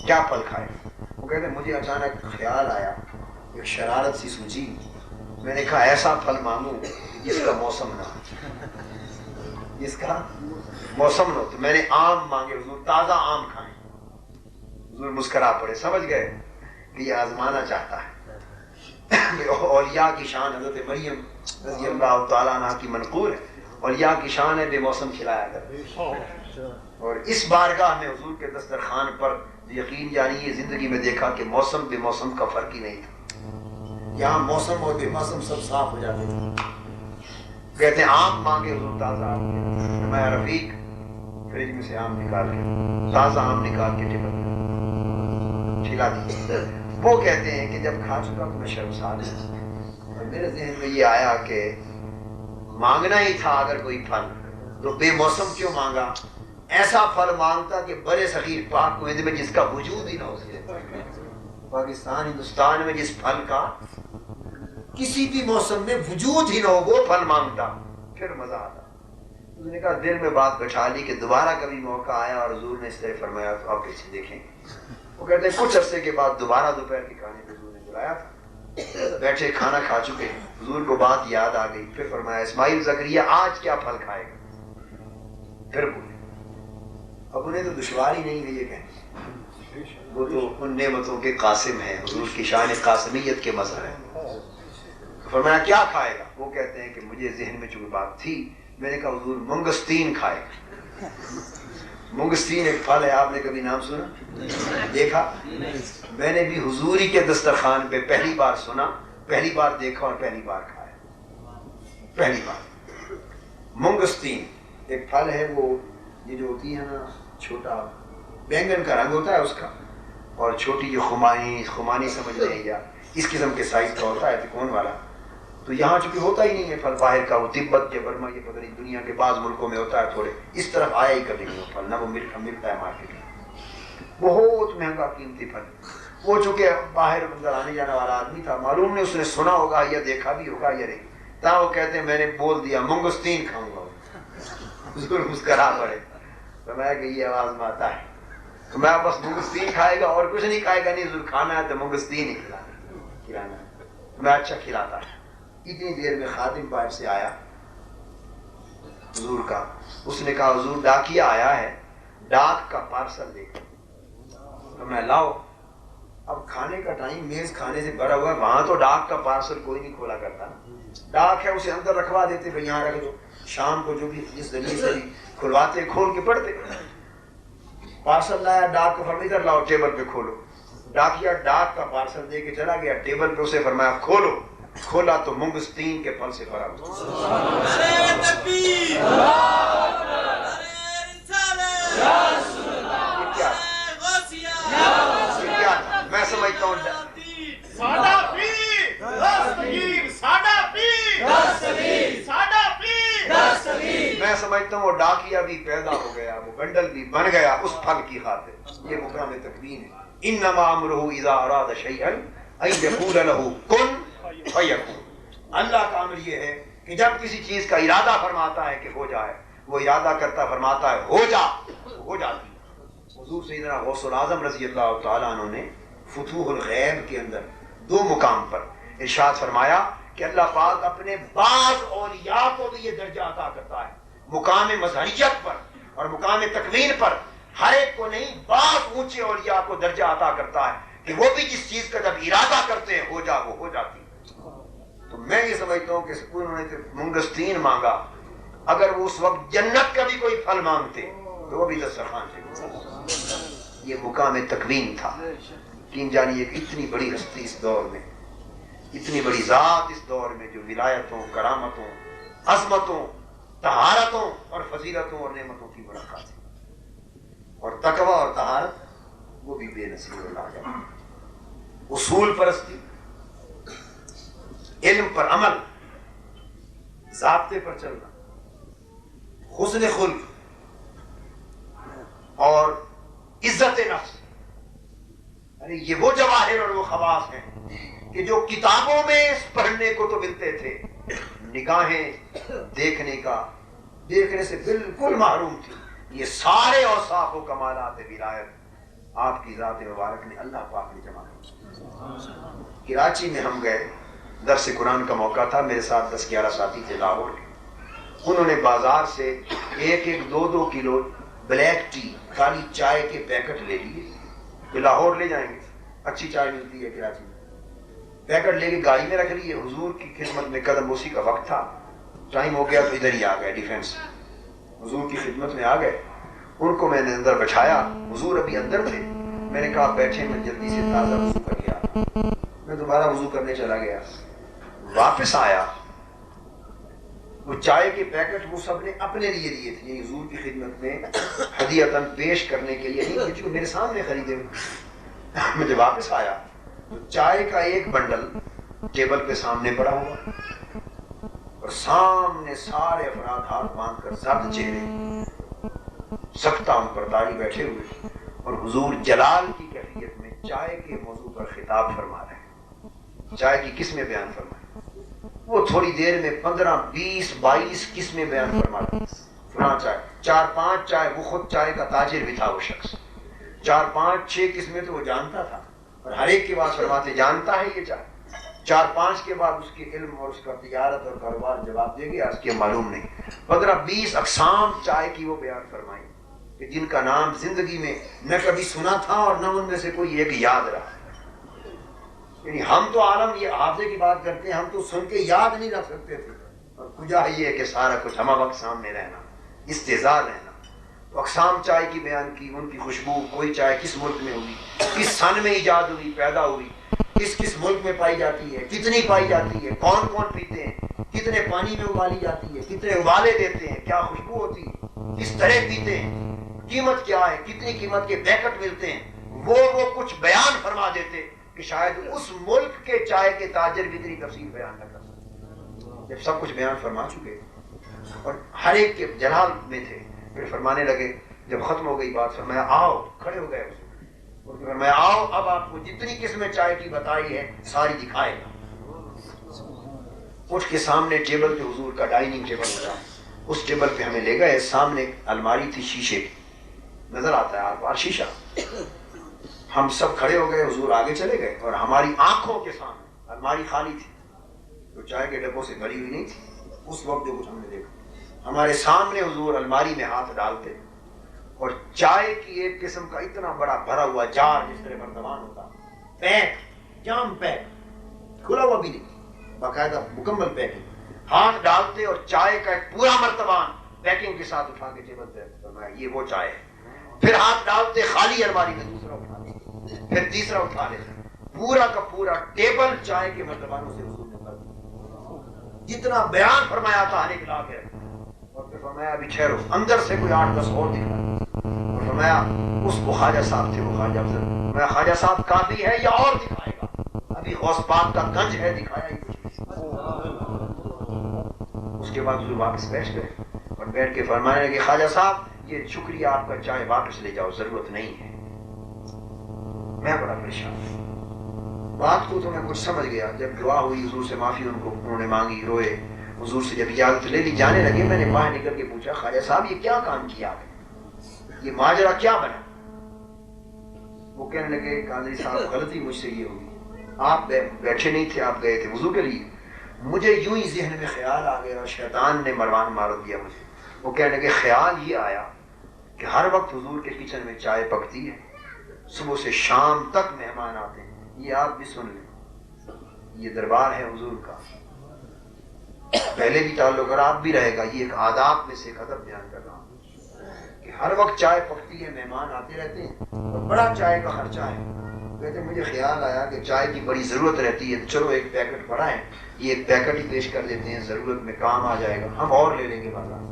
کیا پھل کھائے گا؟ وہ کہتے ہیں مجھے اچانک خیال آیا، ایک شرارت سی سوچی، میں نے کہا ایسا پھل مانگوں جس کا موسم نہ ہو، جس کا موسم نہ ہو، تو میں نے آم مانگے، حضور تازہ آم کھائیں۔ حضور مسکرا پڑے، سمجھ گئے کہ یہ آزمانا چاہتا ہے۔ اولیاء کی شان حضرت مریم رضی اللہ تعالیٰ عنہ کی منقول ہے، اولیاء کی شان ہے بے موسم کھلایا کر، اور اس بارگاہ میں حضور کے دسترخوان پر یقین جانی یہ زندگی میں دیکھا کہ موسم بے موسم کا فرق ہی نہیں تھا، یہاں موسم اور بے موسم سب صاف ہو جاتے تھے۔ کہتے ہیں آم مانگے حضور تازہ آم، میں رفیق فریج میں سے آم نکال کے تازہ آم نکال کے ٹیبل پہ کھلا دی۔ وہ کہتے ہیں کہ جب کھا چکا تو میں شرمسار ہوں، اور میرے ذہن میں یہ آیا کہ مانگنا ہی تھا اگر کوئی پھل تو بے موسم کیوں مانگا، ایسا پھل مانگتا کہ برے صغیر پاک کو میں جس کا وجود ہی نہ ہو سکے، پاکستان ہندوستان میں جس پھل کا کسی بھی موسم میں وجود ہی نہ ہو وہ پھل مانگتا، پھر مزہ آتا۔ اس نے کہا دل میں بات بٹھا لی کہ دوبارہ کبھی موقع آیا اور حضور نے اس طرح فرمایا تو آپ پیچھے دیکھیں۔ وہ کہتے ہیں کچھ عرصے کے بعد دوبارہ دوپہر کے کھانے پہ حضور نے بلایا تھا، بیٹھے کھانا کھا چکے، حضور کو بات یاد آ گئی، پھر فرمایا اسماعیل زکریہ آج کیا پھل کھائے گا؟ پھر بولے، اب انہیں تو دشواری نہیں ہے یہ کہنے، وہ تو ان نعمتوں کے قاسم ہیں، حضور کی شان قاسمیت کے مظہر ہے۔ فرمایا کیا کھائے گا؟ وہ کہتے ہیں کہ مجھے ذہن میں چونکہ بات تھی، میں نے کہا حضور منگستین کھائے گا۔ منگستین ایک پھل ہے، آپ نے کبھی نام سنا دیکھا؟ میں نے بھی حضوری کے دسترخوان پہ پہلی بار سنا، پہلی بار دیکھا اور پہلی بار کھایا، پہلی بار۔ منگستین ایک پھل ہے، وہ یہ جو ہوتی ہے نا چھوٹا بینگن کا رنگ ہوتا ہے اس کا، اور چھوٹی جو خمانی سمجھ لیں یا اس قسم کے سائز کا ہوتا ہے تکون والا۔ تو یہاں چونکہ ہوتا ہی نہیں ہے پھل باہر کا، وہ تبت یا برما یہ پتہ نہیں دنیا کے بعض ملکوں میں ہوتا ہے تھوڑے، اس طرف آیا ہی کبھی نہیں وہ پھل، نہ وہ ملتا ہے مارکیٹ میں، بہت مہنگا قیمتی پھل۔ وہ چونکہ باہر اندر آنے جانے والا آدمی تھا، معلوم نہیں اس نے سنا ہوگا یا دیکھا بھی ہوگا یا نہیں، تاں وہ کہتے ہیں میں نے بول دیا منگستین کھاؤں گا، حضور مسکرا پڑے، فرمایا کہ یہ آواز میں آتا ہے، میں بس منگستین کھائے گا اور کچھ نہیں کھائے گا، نہیں حضور کھانا ہے تو منگستین ہی کھلانا ہے، میں اچھا کھلاتا ہے۔ اتنی دیر میں خادم باہر سے آیا حضور کا، اس نے کہا حضور ڈاکیا آیا ہے، ڈاک کا پارسل لے کر۔ تو میں لاؤ، اب کھانے کا ٹائم، میز کھانے سے بھرا ہوا ہے، وہاں تو ڈاک کا پارسل کوئی نہیں کھولا کرتا، ڈاک ہے اسے اندر رکھوا دیتے، بھائی یہاں رکھ دو، شام کو جو بھی جس ذریعے سے کھلواتے کھول کے پڑھتے۔ پارسل لایا ڈاک کا، فرمایا ادھر لاؤ ٹیبل پہ کھولو، ڈاکیا ڈاک کا پارسل دے کے چلا گیا، ٹیبل پہ اسے فرمایا کھولو، کھولا تو منگستین کے پھل سے بھرا ہوا۔ میں سمجھتا ہوں میں سمجھتا ہوں وہ ڈاکیا بھی پیدا ہو گیا، وہ بنڈل بھی بن گیا اس پھل کی خاطر۔ یہ مقام تکوین ہے، انما امرہ اذا اراد شیئا ان یقول له کن فیکون۔ اللہ کا امر یہ ہے کہ جب کسی چیز کا ارادہ فرماتا ہے کہ ہو جائے، وہ ارادہ کرتا فرماتا ہے ہو جا، ہو جاتی ہے۔ حضور سیدنا غوث العظم رضی اللہ تعالیٰ عنہ نے فتوح الغیب کے اندر 2 مقام پر ارشاد فرمایا کہ اللہ پاک اپنے بعض اولیاء کو بھی یہ درجہ عطا کرتا ہے، مقام مظہریت پر اور مقام تکوین پر ہر ایک کو نہیں، بعض اونچے اولیاء کو درجہ عطا کرتا ہے کہ وہ بھی جس چیز کا جب ارادہ کرتے ہیں ہو جا، وہ ہو جاتی ہے۔ تو میں یہ سمجھتا ہوں کہ انہوں نے منگستین مانگا، اگر وہ اس وقت جنت کا بھی کوئی پھل مانگتے تو وہ بھی دسترخوان سے۔ یہ مقام تکوین تھا کہ جانی ایک اتنی بڑی ہستی اس دور میں، اتنی بڑی ذات اس دور میں جو ولایتوں، کرامتوں، عظمتوں، طہارتوں اور فضیلتوں اور نعمتوں کی برکات ہے، اور تقوی اور طہارت وہ بھی بے نصیب اور لاجواب۔ اصول پرستی، علم پر عمل، ضابطے پر چلنا، حسن خلق اور عزت نفس، یعنی یہ وہ جواہر اور وہ خواص ہیں کہ جو کتابوں میں پڑھنے کو تو ملتے تھے، نگاہیں دیکھنے سے بالکل محروم تھی۔ یہ سارے اوصاف و کمالات ولایت آپ کی ذات مبارک نے، اللہ پاک نے جمع کی۔ کراچی میں ہم گئے، درس قرآن کا موقع تھا، میرے ساتھ 10-11 ساتھی تھے لاہور کے، انہوں نے بازار سے 1-2 کلو بلیک ٹی، کالی چائے کے پیکٹ لے لیے کہ لاہور لے جائیں گے، اچھی چائے ملتی ہے کراچی میں، پیکٹ لے کے گاڑی میں رکھ لیے، حضور کی خدمت میں قدم بوسی کا وقت تھا، ٹائم ہو گیا تو ادھر ہی آ گئے ڈیفینس، حضور کی خدمت میں آ گئے، ان کو میں نے اندر بٹھایا، حضور ابھی اندر تھے، میں نے کہا بیٹھے، میں جلدی سے تازہ وضو کر کے آیا، میں دوبارہ وضو کرنے چلا گیا، واپس آیا، وہ چائے کے پیکٹ وہ سب نے اپنے لیے لیے تھے، حضور کی خدمت میں ہدیتاً پیش کرنے کے لیے نہیں، جو میرے سامنے خریدے ہوئے۔ میں جب واپس آیا تو چائے کا ایک بنڈل ٹیبل پہ سامنے پڑا ہوا، اور سامنے سارے افراد ہاتھ باندھ کر زرد چہرے، سکتہ ان پر داڑھی بیٹھے ہوئے، اور حضور جلال کی کیفیت میں چائے کے موضوع پر خطاب فرما رہے ہیں، چائے کی قسمیں بیان فرمائیں۔ وہ تھوڑی دیر میں 15, 20, 22 قسمیں بیان فرما رہے ہیں، فلاں چائے، 4-5 چائے، وہ خود چائے کا تاجر بھی تھا وہ شخص، 4-5-6 قسمیں تو وہ جانتا تھا، اور ہر ایک کے بعد فرماتے جانتا ہے یہ چائے، 4-5 کے بعد اس کے علم اور اس کا تجارت اور کاروبار جواب دے گیا، اس کے معلوم نہیں، 15-20 اقسام چائے کی وہ بیان فرمائی کہ جن کا نام زندگی میں نہ کبھی سنا تھا اور نہ ان میں سے کوئی ایک یاد رہا۔ یعنی ہم تو عالم یہ حافظے کی بات کرتے ہیں، ہم تو سن کے یاد نہیں رکھ سکتے تھے، اور کجا یہ ہے کہ سارا کچھ ہمہ وقت سامنے رہنا، استحضار رہنا۔ تو اقسام چائے کی بیان کی، ان کی خوشبو، کوئی چائے کس ملک میں ہوگی، کس سن میں ایجاد ہوئی، پیدا ہوئی، کس ملک میں پائی جاتی ہے، کتنی پائی جاتی ہے، کون کون پیتے ہیں، کتنے پانی میں ابالی جاتی ہے، کتنے ابالے دیتے ہیں، کیا خوشبو ہوتی ہے، کس طرح پیتے ہیں، قیمت کیا ہے، کتنی قیمت کے پیکٹ ملتے ہیں، وہ کچھ بیان فرما دیتے کہ شاید اس ملک کے چائے کے تاجر بھی اتنی تفصیل بیان نہ کر سکتے۔ جب سب کچھ بیان فرما چکے اور ہر ایک کے جلال میں تھے، پھر فرمانے لگے، جب ختم ہو گئی بات فرمایا آؤ، کھڑے ہو گئے اور فرمایا آؤ اب آپ کو جتنی قسمیں چائے کی بتائی ہے ساری دکھائے گا۔ اٹھ کے سامنے ٹیبل پہ حضور کا ڈائننگ ٹیبل ہوتا ہے، اس ٹیبل پہ ہمیں لے گئے، سامنے الماری تھی شیشے کی، نظر آتا ہے آپ بار شیشہ، ہم سب کھڑے ہو گئے، حضور آگے چلے گئے اور ہماری آنکھوں کے سامنے الماری خالی تھی، تو چائے کے ڈبوں سے بھری ہوئی نہیں تھی اس وقت جو کچھ ہم نے دیکھا، ہمارے سامنے حضور الماری میں ہاتھ ڈالتے اور چائے کی ایک قسم کا اتنا بڑا بھرا ہوا جار، جس طرح مرتبان ہوتا، پیک، جام پیک، کھلا ہوا بھی نہیں، باقاعدہ مکمل پیکنگ، ہاتھ ڈالتے اور چائے کا ایک پورا مرتبان پیکنگ کے ساتھ اٹھا کے ٹیبل پہ فرمایا یہ وہ چائے ہے، پھر ہاتھ ڈالتے خالی الماری میں دوسرا اٹھا لیتے، پھر تیسرا اٹھا لیتے، پورا کا پورا ٹیبل چائے کے مرتبانوں سے حضور نے بھر دیا، جتنا بیان فرمایا تھا آنے کے لاگے، اور پھر فرمایا ابھی ٹھہرو، اندر سے کوئی 8-10 اور دکھایا، اور فرمایا اس کو خواجہ صاحب تھے، وہ خواجہ افضل، میں خواجہ صاحب کافی ہے یا اور دکھائے گا، ابھی غوث پاک کا گنج ہے، دکھایا ہی کچھ نہیں۔ اس کے بعد حضور واپس بیٹھ گئے اور بیٹھ کے فرمانے لگے خواجہ صاحب یہ شکریہ آپ کا، چائے واپس لے جاؤ، ضرورت نہیں ہے۔ میں بڑا پریشان ہوں، بات کو تو میں کچھ سمجھ گیا، جب دعا ہوئی حضور سے معافی انہوں نے مانگی، روئے، حضور سے جب اجازت لے لی جانے لگے، میں نے باہر نکل کے پوچھا خواجہ صاحب یہ کیا کام کیا آپ نے، یہ ماجرا کیا بنا؟ وہ کہنے لگے قاضی صاحب غلطی مجھ سے یہ ہوئی، آپ بیٹھے نہیں تھے، آپ گئے تھے وضو کے لیے، مجھے یوں ہی ذہن میں خیال آ گیا، شیطان نے مروان مار دیا مجھے۔ وہ کہنے لگے خیال یہ آیا کہ ہر وقت حضور کے کچن میں چائے پکتی ہے، صبح سے شام تک مہمان آتے ہیں، یہ آپ بھی سن لیں، یہ دربار ہے حضور کا، پہلے بھی تعلق اور آپ بھی رہے گا، یہ ایک آداب میں سے ایک ادب بیان کر رہا ہوں کہ ہر وقت چائے پکتی ہے، مہمان آتے رہتے ہیں اور بڑا چائے کا خرچہ ہے۔ کہتے مجھے خیال آیا کہ چائے کی بڑی ضرورت رہتی ہے، چلو ایک پیکٹ پڑا ہے، یہ ایک پیکٹ ہی پیش کر دیتے ہیں، ضرورت میں کام آ جائے گا، ہم اور لے لیں گے بازار سے۔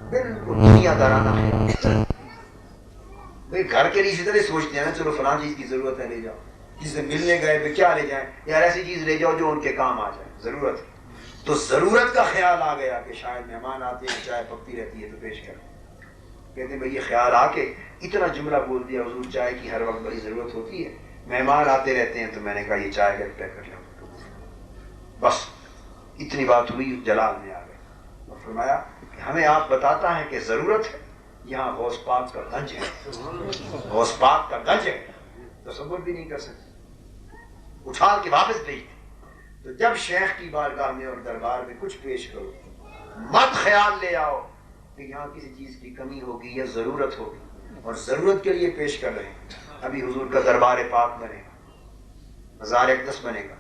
بالکل دنیا دارانہ خیال، بھائی گھر کے لیے اسی طرح سوچتے ہیں نا، چلو فلاں چیز کی ضرورت ہے لے جاؤ، کسی سے ملنے گئے بھائی کیا لے جائیں، یار ایسی چیز لے جاؤ جو ان کے کام آ جائے، ضرورت ہے۔ تو ضرورت کا خیال آ گیا کہ شاید مہمان آتے ہیں، چائے پکتی رہتی ہے تو پیش کر، کہتے ہیں بھائی یہ خیال آ کے اتنا جملہ بول دیا حضور چائے کی ہر وقت بڑی ضرورت ہوتی ہے، مہمان آتے رہتے ہیں، تو میں نے کہا یہ چائے کا ایک پیکٹ لوں، بس اتنی بات ہوئی، جلال میں آ گئے اور فرمایا کہ ہمیں آپ بتاتا ہے کہ ضرورت ہے، یہاں غوث پاک کا گنج ہے، غوث پاک کا گنج ہے، تصور بھی نہیں کر سکتے، اٹھا کے واپس بھیج دیں۔ تو جب شیخ کی بارگاہ میں اور دربار میں کچھ پیش کرو، مت خیال لے آؤ کہ یہاں کسی چیز کی کمی ہوگی یا ضرورت ہوگی، اور ضرورت کے لیے پیش کر رہے ہیں۔ ابھی حضور کا دربار پاک بنے گا، مزار اقدس بنے گا،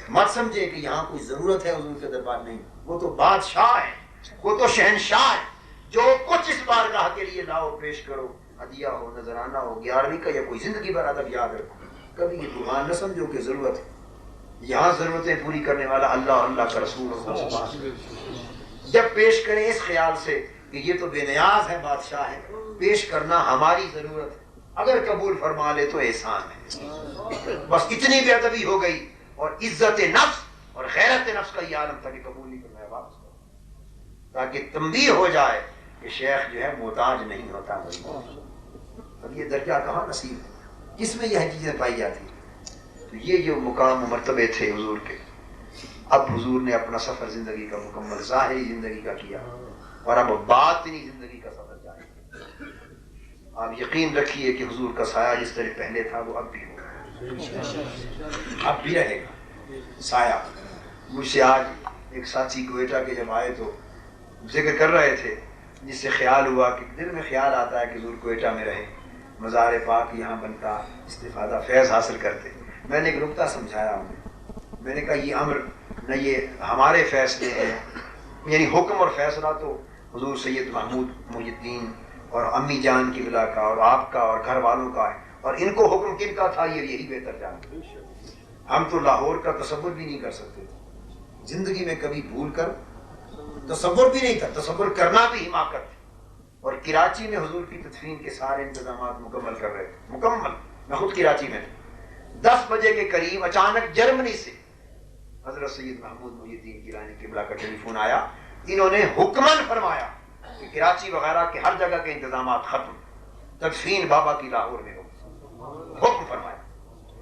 مت سمجھے کہ یہاں کوئی ضرورت ہے حضور کے دربار، نہیں، وہ تو بادشاہ ہے، وہ تو شہنشاہ ہے، جو کچھ اس بارگاہ کے لیے لاؤ پیش کرو، ہدیہ ہو، نذرانہ ہو، 11ویں کا یا کوئی زندگی بھر ادب یاد رکھو، کبھی یہ گمان نہ سمجھو کہ ضرورت ہے، یہاں ضرورتیں پوری کرنے والا اللہ، اللہ کا رسول ہے۔ جب پیش کریں اس خیال سے کہ یہ تو بے نیاز ہے، بادشاہ ہے، پیش کرنا ہماری ضرورت ہے، اگر قبول فرما لے تو احسان ہے۔ بس اتنی بے ادبی ہو گئی اور عزت نفس اور غیرت نفس کا یہ عالم تھا کہ قبول نہیں کرنا ہے، واپس کرو، تاکہ تنبیہ ہو جائے کہ شیخ جو ہے محتاج نہیں ہوتا۔ اب یہ درجہ کہاں نصیب ہے، کس میں یہ چیزیں پائی جاتی ہیں؟ تو یہ جو مقام و مرتبے تھے حضور کے، اب حضور نے اپنا سفر زندگی کا مکمل ظاہری زندگی کا کیا، اور اب باطنی زندگی کا سفر جاری ہے۔ آپ یقین رکھیے کہ حضور کا سایہ جس طرح پہلے تھا وہ اب بھی ہوگا، اب بھی رہے گا سایہ۔ مجھ سے آج ایک ساتھی کوئٹہ کے جب آئے تو ذکر کر رہے تھے، جس سے خیال ہوا کہ دل میں خیال آتا ہے کہ حضور کوئٹہ میں رہے، مزار پاک یہاں بنتا، استفادہ فیض حاصل کرتے۔ میں نے ایک نکتہ سمجھایا انہیں، میں نے کہا یہ امر نہ یہ ہمارے فیصلے ہیں، یعنی حکم اور فیصلہ تو حضور سید محمود محی الدین اور امی جان کی بلا کا اور آپ کا اور گھر والوں کا ہے، اور ان کو حکم کن کا تھا یہ یہی بہتر جانتے ہیں۔ ہم تو لاہور کا تصور بھی نہیں کر سکتے تھے، زندگی میں کبھی بھول کر تصور بھی نہیں تھا، تصور کرنا بھی حماقت تھی۔ اور کراچی میں حضور کی تدفین کے سارے انتظامات مکمل کر رہے تھے، مکمل۔ میں خود کراچی میں تھا۔ 10 بجے کے قریب اچانک جرمنی سے حضرت سید محمود محی الدین گیلانی قبلہ کا ٹیلی فون آیا، انہوں نے حکماً فرمایا کہ کراچی وغیرہ کے ہر جگہ کے انتظامات ختم، تدفین بابا کی لاہور میں ہو، حکم فرمایا۔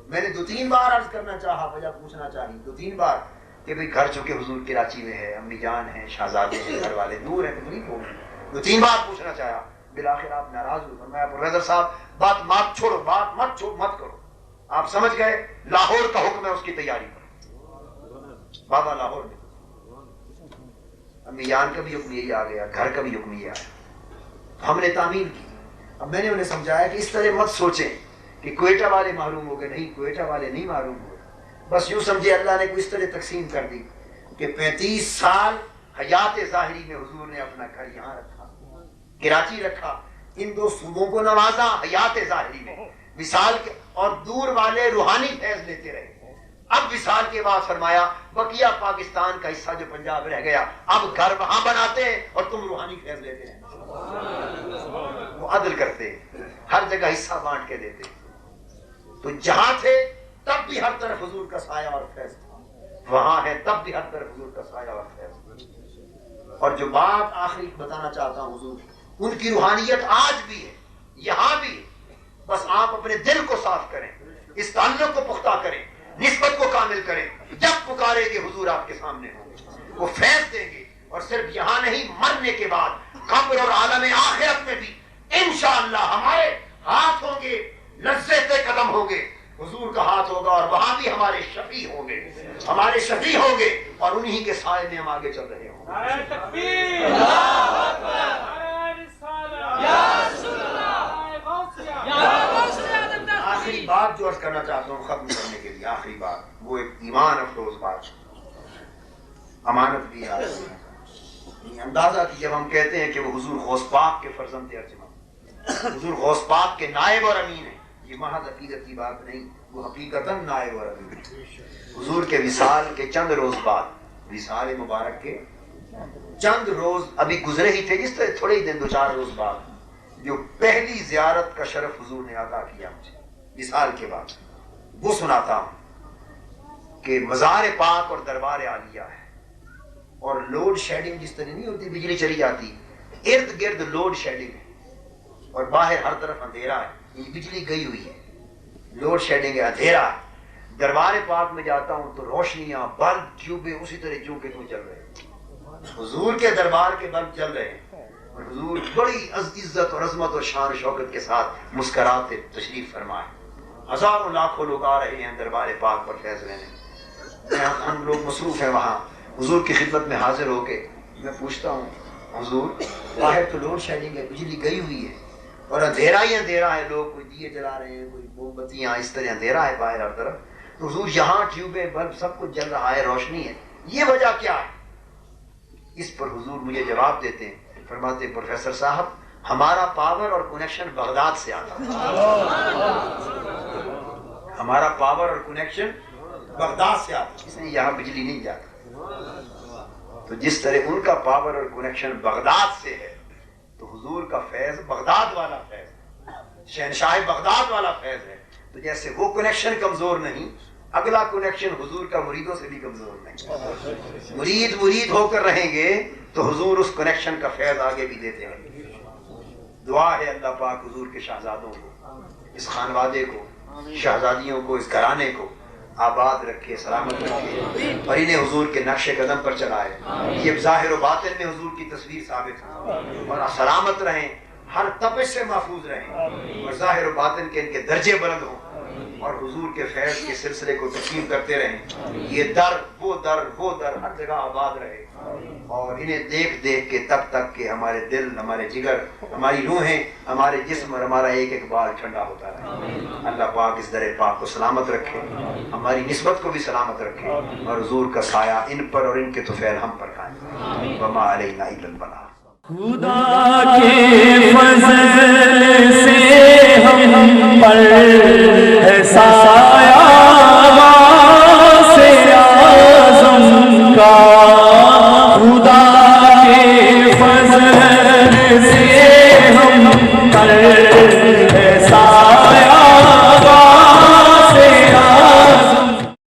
میں نے 2-3 بار عرض کرنا چاہا، وجہ پوچھنا چاہی 2-3 بار کہ بھئی گھر چونکہ حضور کراچی میں ہے، امی جان ہیں، شہزادے ہیں، گھر والے دور ہیں، تکلیف ہوگی۔ 2-3 بار پوچھنا چاہا، بالآخر آپ ناراض ہوئے، فرمایا پروفیسر صاحب بات مت چھوڑو، بات مت کرو، آپ سمجھ گئے لاہور کا حکم ہے، اس کی تیاری کرو۔ بابا لاہور میں، امی جان کا بھی حکم یہی آ گیا، گھر کا بھی حکم یہ آیا، ہم نے تعمیل کی۔ اب میں نے انہیں سمجھایا کہ اس طرح مت سوچیں کہ کوئٹہ والے محروم ہو گئے، نہیں، کوئٹہ والے نہیں محروم ہوئے، بس یوں سمجھے اللہ نے کوئی اس طرح تقسیم کر دی کہ 35 سال حیات ظاہری میں حضور نے اپنا گھر یہاں رکھا، کراچی رکھا، ان 2 صوبوں کو نوازا حیات ظاہری میں، وصال کے، اور دور والے روحانی فیض لیتے رہے۔ اب وصال کے بعد فرمایا بقیہ پاکستان کا حصہ جو پنجاب رہ گیا، اب گھر وہاں بناتے ہیں اور تم روحانی فیض لیتے ہیں۔ وہ عدل کرتے، ہر جگہ حصہ بانٹ کے دیتے۔ تو جہاں تھے تب بھی ہر طرف حضور کا سایہ اور فیض تھا، وہاں ہے تب بھی ہر طرف حضور کا سایہ اور فیض۔ اور جو بات آخری بتانا چاہتا ہوں، حضور ان کی روحانیت آج بھی ہے، یہاں بھی ہے، بس آپ اپنے دل کو صاف کریں، اس تعلق کو پختہ کریں، نسبت کو کامل کریں، جب پکاریں گے حضور آپ کے سامنے ہوں گے، وہ فیض دیں گے۔ اور صرف یہاں نہیں، مرنے کے بعد قبر اور عالم آخرت میں بھی انشاءاللہ ہمارے ہاتھ ہوں گے، لذت قدم ہوں گے، حضور کا ہاتھ ہوگا، اور وہاں بھی ہمارے شفیع ہوں گے، ہمارے شفیع ہوں گے، اور انہی کے سائے میں ہم آگے چل رہے ہوں گے۔ نعرہ تکبیر، اللہ اکبر، نعرہ رسالہ، یا رسول اللہ، یا غوثیہ۔ آخری بات جو عرض کرنا چاہتا ہوں ختم کرنے کے لیے، آخری بات، وہ ایک ایمان افروز بات، امانت بھی یاد رکھنا۔ اندازہ کہ جب ہم کہتے ہیں کہ وہ حضور غوث پاک کے فرزند ارجمند، حضور غوث پاک کے نائب اور امین ہیں، یہ محض عقیدت کی بات نہیں، وہ حقیقتاً نائب اور امین ہیں۔ حضور کے وصال کے چند روز بعد، وصال مبارک کے چند روز ابھی گزرے ہی تھے، جس طرح تھوڑے ہی دن 2-4 روز بعد جو پہلی زیارت کا شرف حضور نے عطا کیا مجھے وصال کے بعد، وہ سناتا ہوں کہ مزار پاک اور دربار عالیہ ہے، اور لوڈ شیڈنگ جس طرح نہیں ہوتی، بجلی چلی جاتی، ارد گرد لوڈ شیڈنگ ہے، اور باہر ہر طرف اندھیرا ہے، یہ بجلی گئی ہوئی ہے، لوڈ شیڈنگ ہے، اندھیرا ہے۔ دربار پاک میں جاتا ہوں تو روشنیاں، بلب، ٹیوبیں اسی طرح جو کہ تم چل رہے ہیں، حضور کے دربار کے بلب چل رہے ہیں، اور حضور بڑی عزت اور عظمت اور شان و شوکت کے ساتھ مسکراتے تشریف فرمائے۔ ہزاروں لاکھوں لوگ آ رہے ہیں دربار پاک پر فیض لینے، ہم لوگ مصروف ہیں وہاں، حضور کی خدمت میں حاضر ہو کے میں پوچھتا ہوں حضور باہر تو لوڈ شیڈنگ ہے، بجلی گئی ہوئی ہے، اور اندھیرا ہی اندھیرا ہے، لوگ کوئی دیے جلا رہے ہیں، کوئی موم بتیاں، اس طرح اندھیرا ہے باہر ہر طرف، تو حضور یہاں ٹیوبیں، بلب سب کچھ جل رہا ہے، روشنی ہے، یہ وجہ کیا ہے؟ اس پر حضور مجھے جواب دیتے ہیں، فرماتے ہیں پروفیسر صاحب ہمارا پاور اور کنیکشن بغداد سے آتا ہے، ہمارا پاور اور کنیکشن بغداد سے آتا ہے، اس لیے یہاں بجلی نہیں جاتا۔ تو جس طرح ان کا پاور اور کنیکشن بغداد سے ہے، تو حضور کا فیض بغداد والا فیض ہے، شہنشاہ بغداد والا فیض ہے، تو جیسے وہ کنیکشن کمزور نہیں، اگلا کنیکشن حضور کا مریدوں سے بھی کمزور نہیں، مرید ہو کر رہیں گے تو حضور اس کنیکشن کا فیض آگے بھی دیتے ہیں۔ دعا ہے اللہ پاک حضور کے شہزادوں کو، اس خانوادے کو، شہزادیوں کو، اس گھرانے کو آباد رکھے، سلامت رکھے، اور انہیں حضور کے نقش قدم پر چلائے، یہ ظاہر و باطن میں حضور کی تصویر ثابت ہو، اور سلامت رہیں، ہر تپش سے محفوظ رہیں، اور ظاہر و باطن کے ان کے درجے بلند ہوں، اور حضور کے فیض کے سلسلے کو تقسیم کرتے رہیں، یہ در وہ در ہر جگہ آباد رہے، اور انہیں دیکھ دیکھ کے تب تک کہ ہمارے دل، ہمارے جگر، ہماری روحیں، ہمارے جسم اور ہمارا ایک ایک بال ٹھنڈا ہوتا رہے۔ اللہ پاک اس در پاک کو سلامت رکھے، ہماری نسبت کو بھی سلامت رکھے، اور حضور کا سایہ ان پر اور ان کے طفیل ہم پر قائم۔ وما علینا الا البلاغ۔ خدا کے فضل سے ہم پر